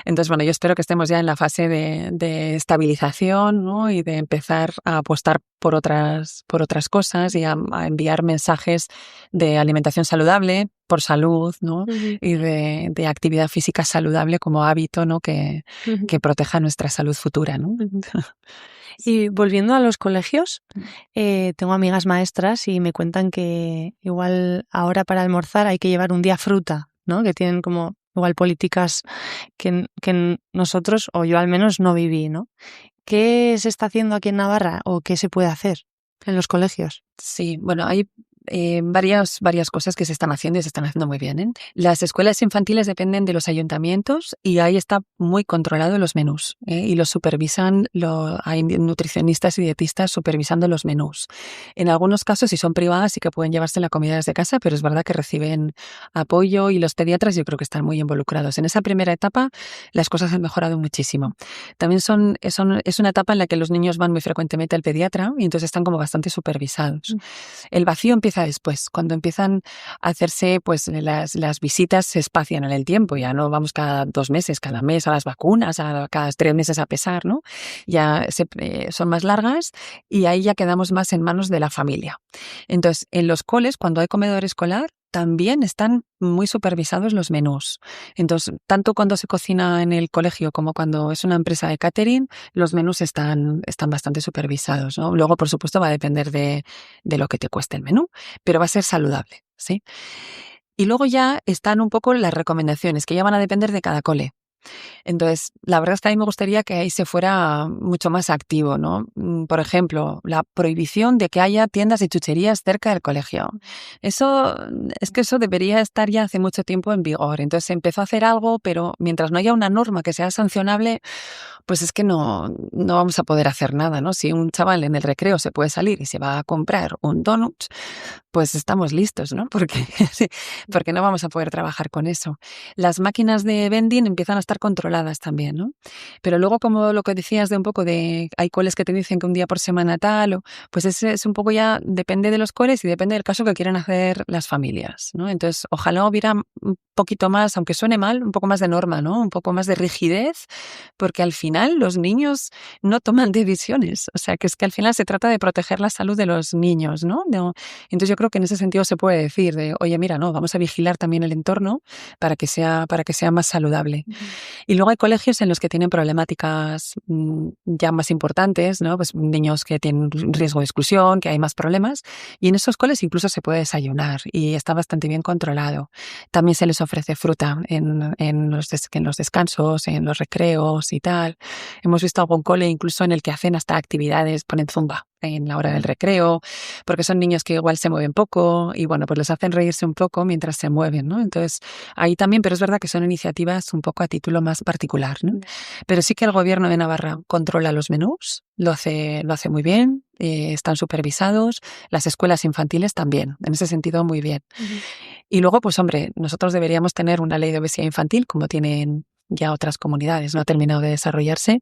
Entonces, bueno, yo espero que estemos ya en la fase de estabilización, ¿no? Y de empezar a apostar por otras cosas y a enviar mensajes de alimentación saludable, por salud, ¿no? Y de actividad física saludable como hábito, ¿no? Que proteja nuestra salud futura, ¿no? Y volviendo a los colegios, tengo amigas maestras y me cuentan que igual ahora para almorzar hay que llevar un día fruta, ¿no? Que tienen como igual políticas que nosotros, o yo al menos, no viví, ¿no? ¿Qué se está haciendo aquí en Navarra o qué se puede hacer en los colegios? Sí, bueno, hay varias cosas que se están haciendo y se están haciendo muy bien, ¿eh? Las escuelas infantiles dependen de los ayuntamientos y ahí está muy controlado los menús, y los supervisan, hay nutricionistas y dietistas supervisando los menús. En algunos casos, si son privadas, sí que pueden llevarse la comida desde casa, pero es verdad que reciben apoyo y los pediatras yo creo que están muy involucrados. En esa primera etapa las cosas han mejorado muchísimo. También es una etapa en la que los niños van muy frecuentemente al pediatra y entonces están como bastante supervisados. El vacío empieza empieza después, cuando empiezan a hacerse, pues las visitas se espacian en el tiempo, ya no vamos cada 2 meses, cada mes a las vacunas, cada 3 meses a pesar, ¿no? Ya son más largas y ahí ya quedamos más en manos de la familia. Entonces, en los coles, cuando hay comedor escolar, también están muy supervisados los menús. Entonces, tanto cuando se cocina en el colegio como cuando es una empresa de catering, los menús están bastante supervisados, ¿no? Luego, por supuesto, va a depender de lo que te cueste el menú, pero va a ser saludable, ¿sí? Y luego ya están un poco las recomendaciones, que ya van a depender de cada cole. Entonces, la verdad es que a mí me gustaría que ahí se fuera mucho más activo, ¿no? Por ejemplo, la prohibición de que haya tiendas y chucherías cerca del colegio. Eso debería estar ya hace mucho tiempo en vigor. Entonces, se empezó a hacer algo, pero mientras no haya una norma que sea sancionable, pues es que no vamos a poder hacer nada, ¿no? Si un chaval en el recreo se puede salir y se va a comprar un donut, pues estamos listos, ¿no? Porque no vamos a poder trabajar con eso. Las máquinas de vending empiezan a estar controladas también, ¿no? Pero luego, como lo que decías de un poco de hay coles que te dicen que un día por semana tal, pues ese es un poco ya, depende de los coles y depende del caso que quieran hacer las familias, ¿no? Entonces, ojalá hubiera un poquito más, aunque suene mal, un poco más de norma, ¿no? Un poco más de rigidez, porque al final los niños no toman decisiones. O sea, que es que al final se trata de proteger la salud de los niños, ¿no? Entonces yo creo que en ese sentido se puede decir de, oye, mira, no, vamos a vigilar también el entorno para que sea más saludable. Y luego hay colegios en los que tienen problemáticas ya más importantes, ¿no? Pues niños que tienen riesgo de exclusión, que hay más problemas, y en esos coles incluso se puede desayunar y está bastante bien controlado. También se les ofrece fruta en los descansos, en los recreos y tal. Hemos visto algún cole incluso en el que hacen hasta actividades, ponen zumba en la hora del recreo, porque son niños que igual se mueven poco y bueno, pues les hacen reírse un poco mientras se mueven, ¿no? Entonces, ahí también, pero es verdad que son iniciativas un poco a título más particular, ¿no? Pero sí que el gobierno de Navarra controla los menús, lo hace muy bien, están supervisados, las escuelas infantiles también, en ese sentido muy bien. Y luego, pues hombre, nosotros deberíamos tener una ley de obesidad infantil como tienen ya otras comunidades, no ha terminado de desarrollarse.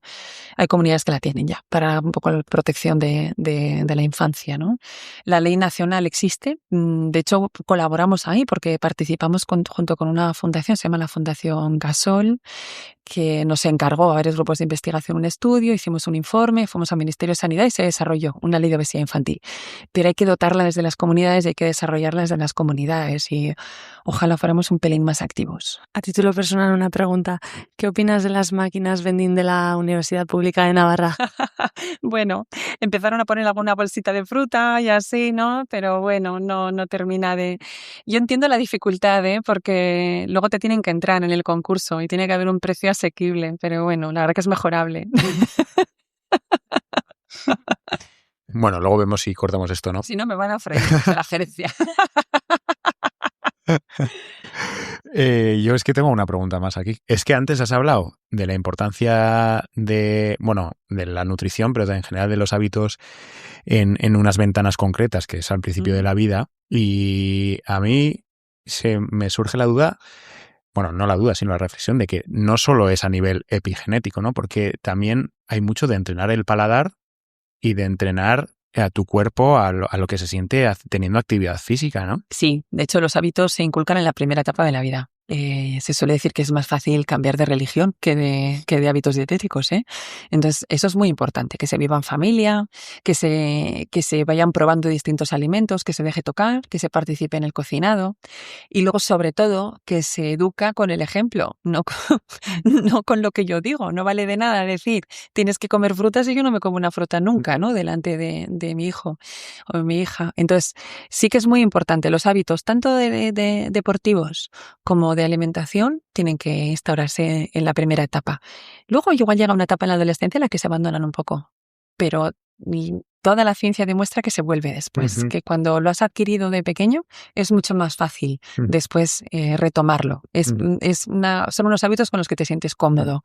Hay comunidades que la tienen ya para un poco la protección de la infancia, ¿no? La ley nacional existe, de hecho colaboramos ahí porque participamos junto con una fundación, se llama la Fundación Gasol, que nos encargó a varios grupos de investigación un estudio, hicimos un informe, fuimos al Ministerio de Sanidad y se desarrolló una ley de obesidad infantil. Pero hay que dotarla desde las comunidades y hay que desarrollarla desde las comunidades y ojalá fuéramos un pelín más activos. A título personal, una pregunta. ¿Qué opinas de las máquinas vending de la Universidad Pública de Navarra? Bueno, empezaron a poner alguna bolsita de fruta y así, ¿no? Pero bueno, no termina de... Yo entiendo la dificultad, porque luego te tienen que entrar en el concurso y tiene que haber un precio asequible, pero bueno, la verdad que es mejorable. Bueno, luego vemos si cortamos esto, ¿no? Si no, me van a freír de la gerencia. Yo es que tengo una pregunta más aquí. Es que antes has hablado de la importancia de la nutrición, pero en general de los hábitos en unas ventanas concretas, que es al principio de la vida. Y a mí me surge la duda, bueno, no la duda, sino la reflexión de que no solo es a nivel epigenético, ¿no? Porque también hay mucho de entrenar el paladar y de entrenar a tu cuerpo a lo que se siente teniendo actividad física, ¿no? Sí, de hecho los hábitos se inculcan en la primera etapa de la vida. Se suele decir que es más fácil cambiar de religión que de hábitos dietéticos, ¿eh? Entonces, eso es muy importante, que se viva en familia, que se vayan probando distintos alimentos, que se deje tocar, que se participe en el cocinado y luego, sobre todo, que se educa con el ejemplo, no con lo que yo digo. No vale de nada decir, tienes que comer frutas y yo no me como una fruta nunca, ¿no? Delante de mi hijo o de mi hija. Entonces, sí que es muy importante. Los hábitos, tanto de deportivos como de alimentación, tienen que instaurarse en la primera etapa. Luego igual llega una etapa en la adolescencia en la que se abandonan un poco, pero toda la ciencia demuestra que se vuelve después, que cuando lo has adquirido de pequeño es mucho más fácil después retomarlo. Son unos hábitos con los que te sientes cómodo.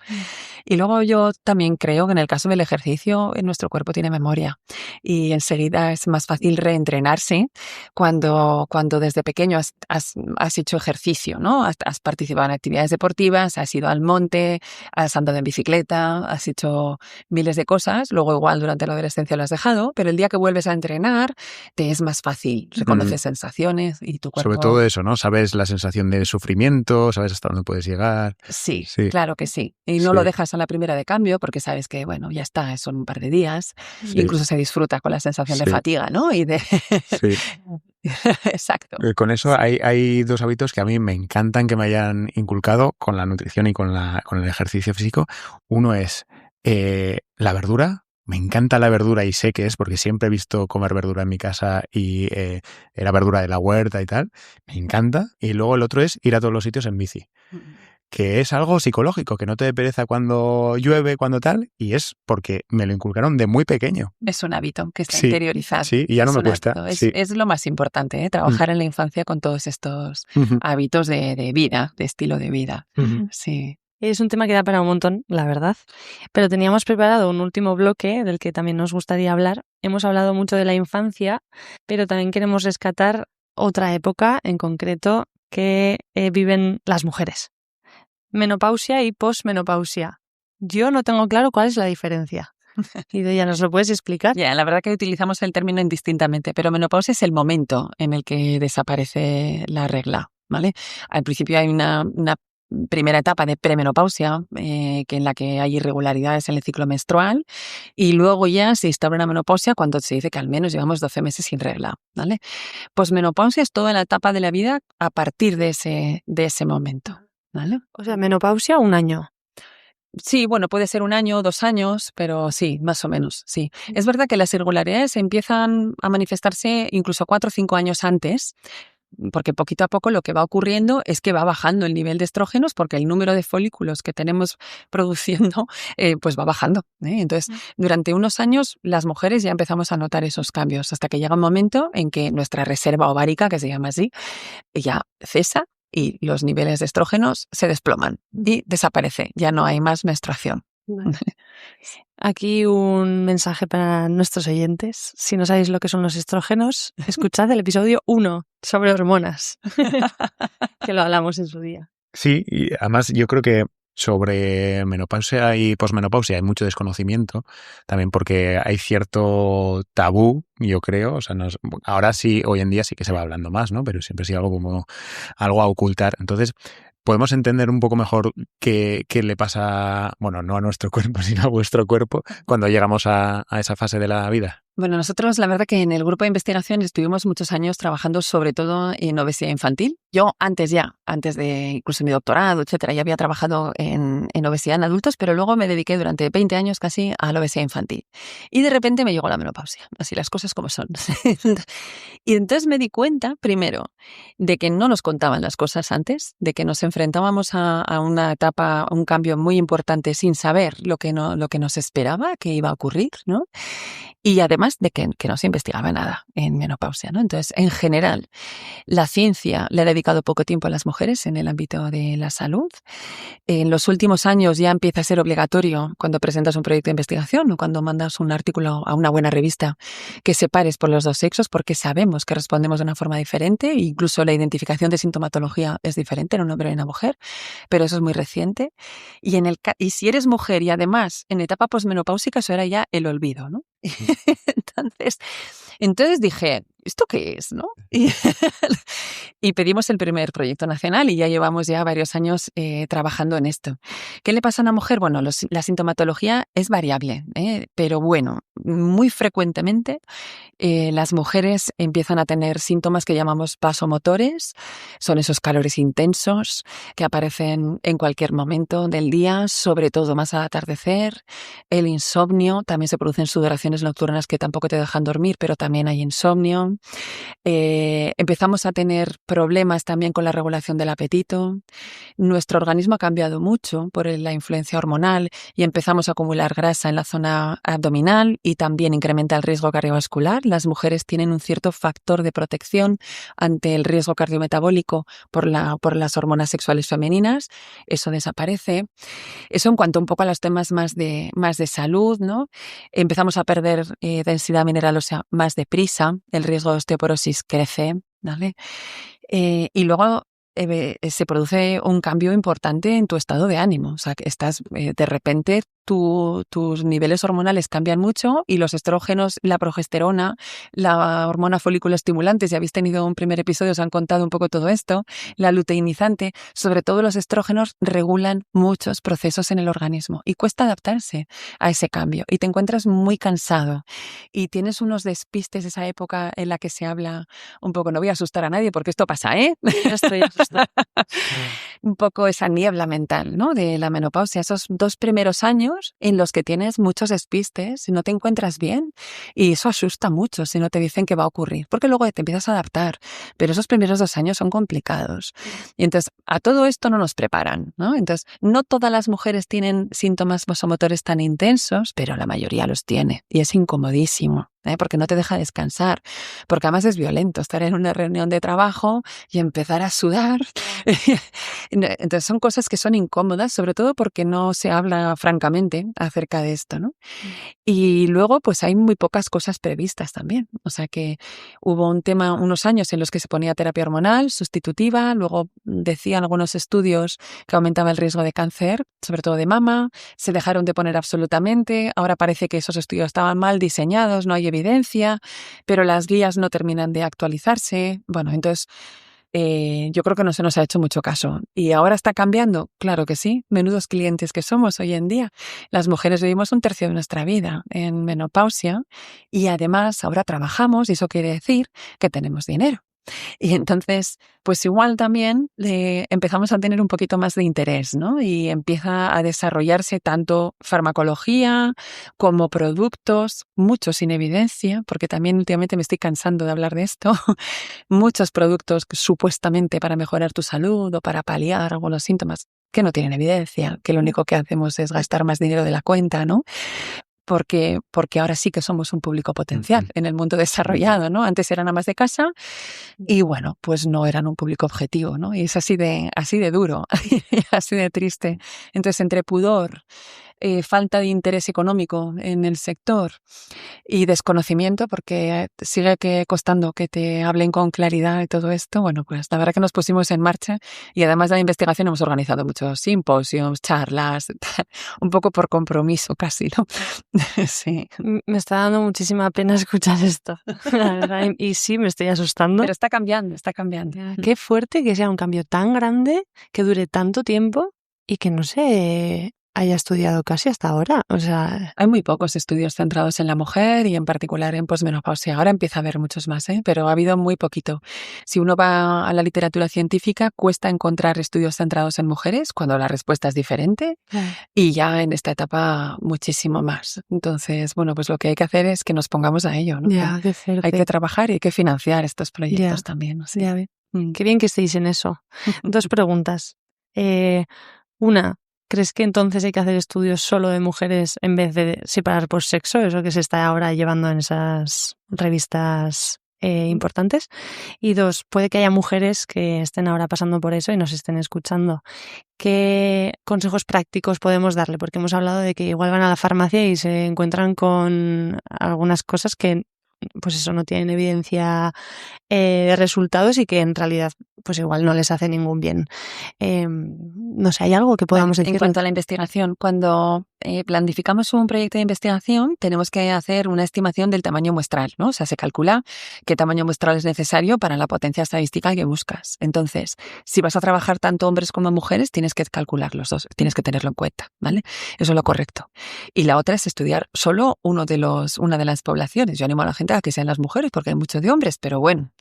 Y luego yo también creo que en el caso del ejercicio, nuestro cuerpo tiene memoria y enseguida es más fácil reentrenarse cuando desde pequeño has hecho ejercicio, ¿no? Has participado en actividades deportivas, has ido al monte, has andado en bicicleta, has hecho miles de cosas, luego igual durante la adolescencia lo has dejado momento, pero el día que vuelves a entrenar te es más fácil, reconoces sensaciones y tu cuerpo... Sobre todo eso, ¿no? Sabes la sensación de sufrimiento, sabes hasta dónde puedes llegar. Sí, Sí. claro que sí. Y no Sí. lo dejas a la primera de cambio porque sabes que, bueno, ya está, son un par de días. Sí. Incluso se disfruta con la sensación de Sí. fatiga, ¿no? Y de... Sí. Exacto. Con eso hay dos hábitos que a mí me encantan que me hayan inculcado con la nutrición y con el ejercicio físico. Uno es la verdura. Me encanta la verdura y sé que es porque siempre he visto comer verdura en mi casa y era verdura de la huerta y tal. Me encanta. Y luego el otro es ir a todos los sitios en bici, que es algo psicológico, que no te dé pereza cuando llueve, cuando tal, y es porque me lo inculcaron de muy pequeño. Es un hábito que está Sí, interiorizado. sí, y ya no Es me un cuesta. hábito. Sí. Es lo más importante, ¿eh? Trabajar en la infancia con todos estos hábitos de vida, de estilo de vida. Sí. Es un tema que da para un montón, la verdad. Pero teníamos preparado un último bloque del que también nos gustaría hablar. Hemos hablado mucho de la infancia, pero también queremos rescatar otra época en concreto que viven las mujeres. Menopausia y posmenopausia. Yo no tengo claro cuál es la diferencia. Idoia, ¿nos lo puedes explicar? Ya, la verdad que utilizamos el término indistintamente, pero menopausia es el momento en el que desaparece la regla, ¿vale? Al principio hay una primera etapa de premenopausia, que en la que hay irregularidades en el ciclo menstrual, y luego ya se instaura una menopausia cuando se dice que al menos llevamos 12 meses sin regla, ¿vale? Posmenopausia es toda la etapa de la vida a partir de ese momento, ¿vale? O sea, menopausia 1 año. Sí, bueno, puede ser 1 año, 2 años, pero sí, más o menos, sí. Es verdad que las irregularidades empiezan a manifestarse incluso 4 o 5 años antes, porque poquito a poco lo que va ocurriendo es que va bajando el nivel de estrógenos porque el número de folículos que tenemos produciendo pues va bajando, ¿eh? Entonces, durante unos años las mujeres ya empezamos a notar esos cambios hasta que llega un momento en que nuestra reserva ovárica, que se llama así, ya cesa y los niveles de estrógenos se desploman y desaparece, ya no hay más menstruación. Vale. Aquí un mensaje para nuestros oyentes. Si no sabéis lo que son los estrógenos, escuchad el episodio 1 sobre hormonas, que lo hablamos en su día. Sí, y además yo creo que sobre menopausia y posmenopausia hay mucho desconocimiento, también porque hay cierto tabú, yo creo, o sea, ahora sí, hoy en día sí que se va hablando más, ¿no? Pero siempre sí algo como algo a ocultar. Entonces, podemos entender un poco mejor qué le pasa, bueno, no a nuestro cuerpo, sino a vuestro cuerpo, cuando llegamos a esa fase de la vida. Bueno, nosotros la verdad que en el grupo de investigación estuvimos muchos años trabajando sobre todo en obesidad infantil. Yo antes de incluso mi doctorado, etcétera, ya había trabajado en obesidad en adultos, pero luego me dediqué durante 20 años casi a la obesidad infantil. Y de repente me llegó la menopausia, así las cosas como son. Y entonces me di cuenta, primero, de que no nos contaban las cosas antes, de que nos enfrentábamos a una etapa, a un cambio muy importante sin saber lo que nos esperaba, que iba a ocurrir, ¿no? Y además de que no se investigaba nada en menopausia, ¿no? Entonces, en general, la ciencia le ha dedicado poco tiempo a las mujeres en el ámbito de la salud. En los últimos años ya empieza a ser obligatorio cuando presentas un proyecto de investigación o cuando mandas un artículo a una buena revista que separes por los dos sexos porque sabemos que respondemos de una forma diferente, incluso la identificación de sintomatología es diferente en un hombre y en una mujer, pero eso es muy reciente. Y si eres mujer y además en etapa posmenopáusica, eso era ya el olvido, ¿no? Entonces dije, ¿esto qué es, no? Y pedimos el primer proyecto nacional y ya llevamos varios años trabajando en esto. ¿Qué le pasa a una mujer? Bueno, la sintomatología es variable, pero bueno, muy frecuentemente las mujeres empiezan a tener síntomas que llamamos vasomotores, son esos calores intensos que aparecen en cualquier momento del día, sobre todo más al atardecer, el insomnio, también se producen sudoraciones nocturnas que tampoco te dejan dormir, pero también hay insomnio. Empezamos a tener problemas también con la regulación del apetito. Nuestro organismo ha cambiado mucho por la influencia hormonal y empezamos a acumular grasa en la zona abdominal y también incrementa el riesgo cardiovascular. Las mujeres tienen un cierto factor de protección ante el riesgo cardiometabólico por las hormonas sexuales femeninas. Eso desaparece. Eso en cuanto un poco a los temas más de salud, ¿no? Empezamos a perder densidad mineral ósea más deprisa, el riesgo de osteoporosis crece, ¿vale? Y luego se produce un cambio importante en tu estado de ánimo. O sea, que estás de repente tus niveles hormonales cambian mucho y los estrógenos, la progesterona, la hormona folículo estimulante, si habéis tenido un primer episodio os han contado un poco todo esto, la luteinizante, sobre todo los estrógenos regulan muchos procesos en el organismo y cuesta adaptarse a ese cambio y te encuentras muy cansado y tienes unos despistes de esa época en la que se habla un poco, no voy a asustar a nadie porque esto pasa, ¿eh? Ya estoy asustada. Un poco esa niebla mental, ¿no? De la menopausia, esos 2 primeros años en los que tienes muchos despistes y no te encuentras bien y eso asusta mucho si no te dicen qué va a ocurrir, porque luego te empiezas a adaptar, pero esos primeros 2 años son complicados. Y entonces a todo esto no nos preparan, ¿no? Entonces no todas las mujeres tienen síntomas vasomotores tan intensos, pero la mayoría los tiene y es incomodísimo. Porque no te deja descansar, porque además es violento estar en una reunión de trabajo y empezar a sudar. Entonces son cosas que son incómodas, sobre todo porque no se habla francamente acerca de esto, ¿no? Y luego pues hay muy pocas cosas previstas también. O sea que hubo unos años en los que se ponía terapia hormonal sustitutiva, luego decían algunos estudios que aumentaba el riesgo de cáncer, sobre todo de mama, se dejaron de poner absolutamente, ahora parece que esos estudios estaban mal diseñados, no hay evidencia, pero las guías no terminan de actualizarse. Bueno, entonces yo creo que no se nos ha hecho mucho caso. ¿Y ahora está cambiando? Claro que sí. Menudos clientes que somos hoy en día. Las mujeres vivimos 1/3 de nuestra vida en menopausia y además ahora trabajamos y eso quiere decir que tenemos dinero. Y entonces, pues igual también empezamos a tener un poquito más de interés, ¿no? Y empieza a desarrollarse tanto farmacología como productos, muchos sin evidencia, porque también últimamente me estoy cansando de hablar de esto, muchos productos que supuestamente para mejorar tu salud o para paliar algunos síntomas que no tienen evidencia, que lo único que hacemos es gastar más dinero de la cuenta, ¿no? Porque ahora sí que somos un público potencial en el mundo desarrollado, ¿no? Antes eran amas de casa y bueno, pues no eran un público objetivo, ¿no? Y es así de duro, así de triste. Entonces, entre pudor, falta de interés económico en el sector y desconocimiento, porque sigue costando que te hablen con claridad y todo esto, bueno, pues la verdad que nos pusimos en marcha y además de la investigación hemos organizado muchos simposios, charlas, un poco por compromiso casi, ¿no? Sí. Me está dando muchísima pena escuchar esto, la verdad, y sí, me estoy asustando. Pero está cambiando, está cambiando. Qué fuerte que sea un cambio tan grande, que dure tanto tiempo y que no se haya estudiado casi hasta ahora. O sea, hay muy pocos estudios centrados en la mujer y en particular en posmenopausia. Ahora empieza a haber muchos más, pero ha habido muy poquito. Si uno va a la literatura científica, cuesta encontrar estudios centrados en mujeres cuando la respuesta es diferente y ya en esta etapa muchísimo más. Entonces, bueno, pues lo que hay que hacer es que nos pongamos a ello, ¿no? Ya, qué fuerte. Hay que trabajar y hay que financiar estos proyectos también. ¿Sí? Ya ve. Qué bien que estéis en eso. 2 preguntas. Una, ¿crees que entonces hay que hacer estudios solo de mujeres en vez de separar por sexo? Eso que se está ahora llevando en esas revistas importantes. Y 2, puede que haya mujeres que estén ahora pasando por eso y nos estén escuchando. ¿Qué consejos prácticos podemos darle? Porque hemos hablado de que igual van a la farmacia y se encuentran con algunas cosas que, pues eso, no tienen evidencia de resultados y que en realidad pues igual no les hace ningún bien. No sé, ¿hay algo que podamos decir? En cuanto a la investigación, cuando planificamos un proyecto de investigación, tenemos que hacer una estimación del tamaño muestral, ¿no? O sea, se calcula qué tamaño muestral es necesario para la potencia estadística que buscas. Entonces, si vas a trabajar tanto hombres como mujeres, tienes que calcular los dos, tienes que tenerlo en cuenta, ¿vale? Eso es lo correcto. Y la otra es estudiar solo una de las poblaciones. Yo animo a la gente a que sean las mujeres, porque hay mucho de hombres, pero bueno,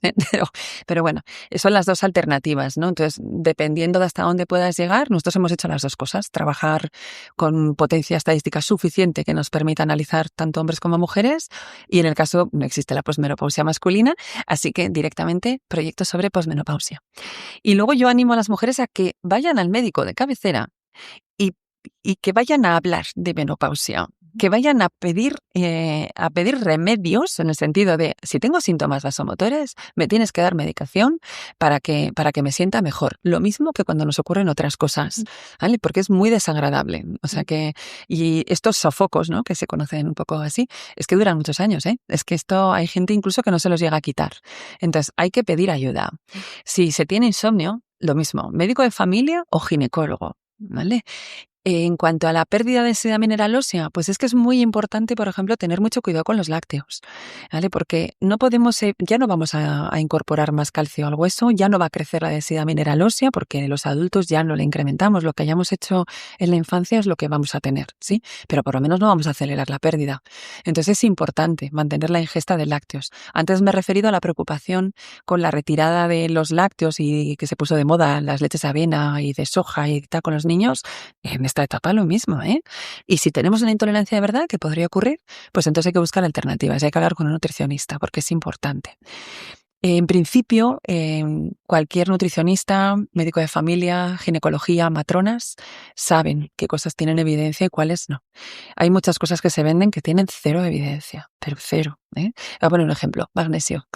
pero bueno, son las dos alternativas, ¿no? Entonces, dependiendo de hasta dónde puedas llegar, nosotros hemos hecho las dos cosas, trabajar con potencia estadística suficiente que nos permita analizar tanto hombres como mujeres y en el caso no existe la posmenopausia masculina, así que directamente proyectos sobre posmenopausia. Y luego yo animo a las mujeres a que vayan al médico de cabecera y que vayan a hablar de menopausia, que vayan a pedir remedios en el sentido de, si tengo síntomas vasomotores, me tienes que dar medicación para que me sienta mejor. Lo mismo que cuando nos ocurren otras cosas, ¿vale? Porque es muy desagradable. O sea que, y estos sofocos, ¿no? Que se conocen un poco así, es que duran muchos años, ¿eh? Es que esto hay gente incluso que no se los llega a quitar. Entonces hay que pedir ayuda. Si se tiene insomnio, lo mismo, médico de familia o ginecólogo, ¿vale? En cuanto a la pérdida de densidad mineral ósea, pues es que es muy importante, por ejemplo, tener mucho cuidado con los lácteos, ¿vale? Porque no podemos, ya no vamos a incorporar más calcio al hueso, ya no va a crecer la densidad mineral ósea porque los adultos ya no le incrementamos. Lo que hayamos hecho en la infancia es lo que vamos a tener, ¿sí? Pero por lo menos no vamos a acelerar la pérdida. Entonces es importante mantener la ingesta de lácteos. Antes me he referido a la preocupación con la retirada de los lácteos y que se puso de moda las leches de avena y de soja y tal con los niños. En esta etapa lo mismo, ¿eh? Y si tenemos una intolerancia de verdad, ¿qué podría ocurrir? Pues entonces hay que buscar alternativas, hay que hablar con un nutricionista porque es importante. En principio, cualquier nutricionista, médico de familia, ginecología, matronas, saben qué cosas tienen evidencia y cuáles no. Hay muchas cosas que se venden que tienen cero evidencia, pero cero. Voy a poner un ejemplo, magnesio,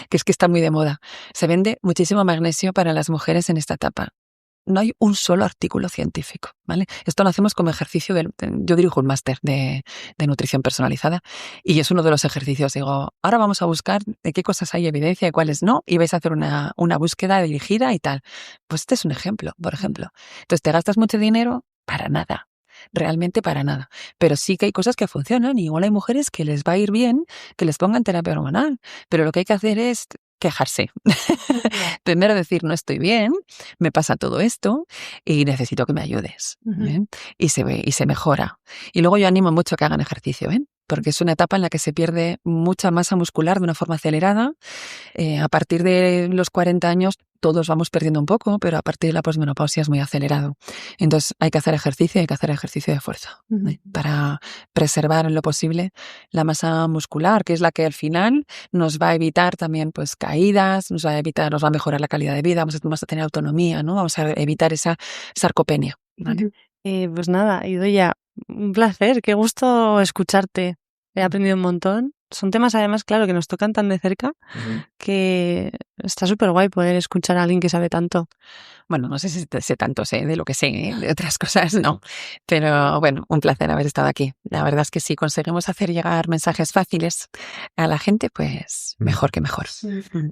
que es que está muy de moda. Se vende muchísimo magnesio para las mujeres en esta etapa. No hay un solo artículo científico, ¿vale? Esto lo hacemos como ejercicio yo dirijo un máster de nutrición personalizada y es uno de los ejercicios. Digo, ahora vamos a buscar de qué cosas hay evidencia y cuáles no y vais a hacer una búsqueda dirigida y tal. Pues este es un ejemplo, por ejemplo. Entonces, ¿te gastas mucho dinero? Para nada. Realmente para nada. Pero sí que hay cosas que funcionan y igual hay mujeres que les va a ir bien que les pongan terapia hormonal. Pero lo que hay que hacer es quejarse. Primero decir, no estoy bien, me pasa todo esto y necesito que me ayudes. Y se mejora. Y luego yo animo mucho a que hagan ejercicio, porque es una etapa en la que se pierde mucha masa muscular de una forma acelerada. A partir de los 40 años todos vamos perdiendo un poco, pero a partir de la posmenopausia es muy acelerado. Entonces hay que hacer ejercicio de fuerza para preservar en lo posible la masa muscular, que es la que al final nos va a evitar también pues caídas, nos va a mejorar la calidad de vida, vamos a tener autonomía, ¿no? Vamos a evitar esa sarcopenia, ¿vale? Pues nada, Idoia, un placer, qué gusto escucharte. He aprendido un montón. Son temas además, claro, que nos tocan tan de cerca que está súper guay poder escuchar a alguien que sabe tanto. Bueno, no sé si sé tanto, sé de lo que sé, de otras cosas no. Pero bueno, un placer haber estado aquí. La verdad es que si conseguimos hacer llegar mensajes fáciles a la gente, pues mejor que mejor.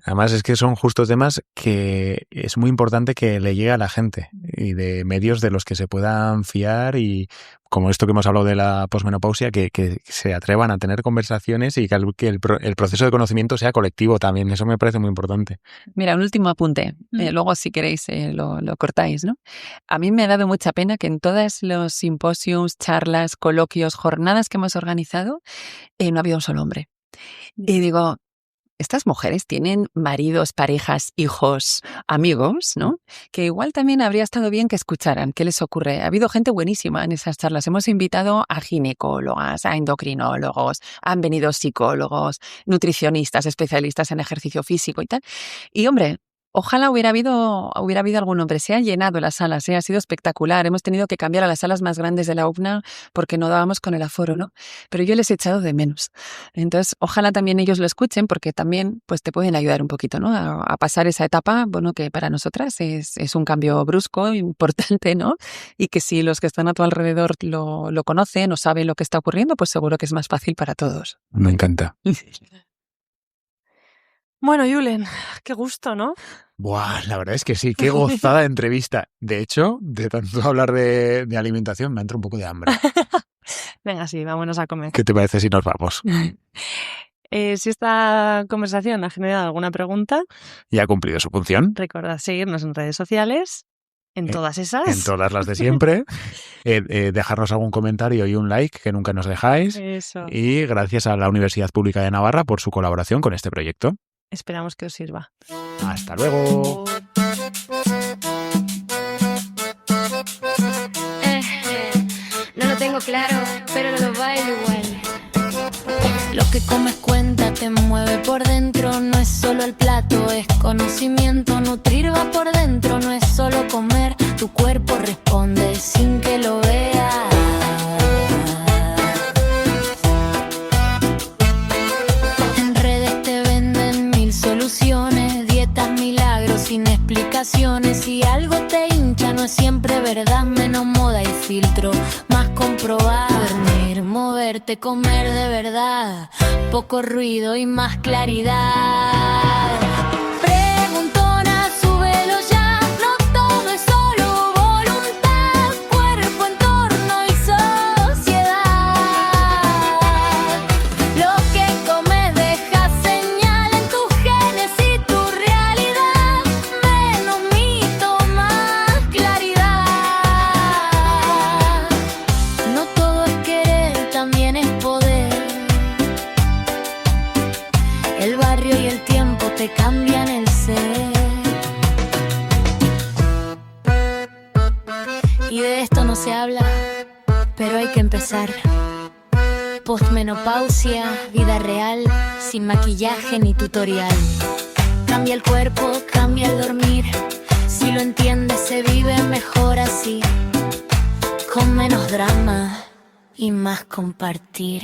Además es que son justo temas que es muy importante que le llegue a la gente y de medios de los que se puedan fiar y como esto que hemos hablado de la posmenopausia, que se atrevan a tener conversaciones y que el proceso de conocimiento sea colectivo también. Eso me parece muy importante. Mira, un último apunte. Luego, si queréis, lo cortáis, ¿no? A mí me ha dado mucha pena que en todos los simposios, charlas, coloquios, jornadas que hemos organizado, no había un solo hombre. Y digo, estas mujeres tienen maridos, parejas, hijos, amigos, ¿no? Que igual también habría estado bien que escucharan qué les ocurre. Ha habido gente buenísima en esas charlas. Hemos invitado a ginecólogas, a endocrinólogos, han venido psicólogos, nutricionistas, especialistas en ejercicio físico y tal. Y hombre, ojalá hubiera habido algún hombre. Se han llenado las salas, ha sido espectacular. Hemos tenido que cambiar a las salas más grandes de la UPNA porque no dábamos con el aforo, ¿no? Pero yo les he echado de menos. Entonces, ojalá también ellos lo escuchen porque también pues, te pueden ayudar un poquito, ¿no? A pasar esa etapa, bueno, que para nosotras es un cambio brusco, importante, ¿no? Y que si los que están a tu alrededor lo conocen o saben lo que está ocurriendo, pues seguro que es más fácil para todos. Me encanta. Bueno, Julen, qué gusto, ¿no? Buah, la verdad es que sí, qué gozada de entrevista. De hecho, de tanto hablar de alimentación me entra un poco de hambre. Venga, sí, vámonos a comer. ¿Qué te parece si nos vamos? Si esta conversación ha generado alguna pregunta, ¿Y ha cumplido su función? recordad seguirnos en redes sociales, en todas esas. En todas las de siempre. Dejarnos algún comentario y un like, que nunca nos dejáis. Eso. Y gracias a la Universidad Pública de Navarra por su colaboración con este proyecto. Esperamos que os sirva. ¡Hasta luego! No lo tengo claro, pero lo bailo igual. Lo que comes cuenta, te mueve por dentro. No es solo el plato, es conocimiento. Nutrir va por dentro, no es solo comer. Tu cuerpo responde sin que lo veas. En redes te venden 1000 soluciones, dietas, milagros sin explicaciones. Si algo te hincha, no es siempre verdad. Menos moda y filtro, más comprobar. Dormir, moverte, comer de verdad. Poco ruido y más claridad. Preguntona, súbelo ya. No todo es solo voluntad. Cuerpo, entorno, te cambian el ser. Y de esto no se habla, pero hay que empezar. Postmenopausia, vida real, sin maquillaje ni tutorial. Cambia el cuerpo, cambia el dormir. Si lo entiendes, se vive mejor así, con menos drama y más compartir.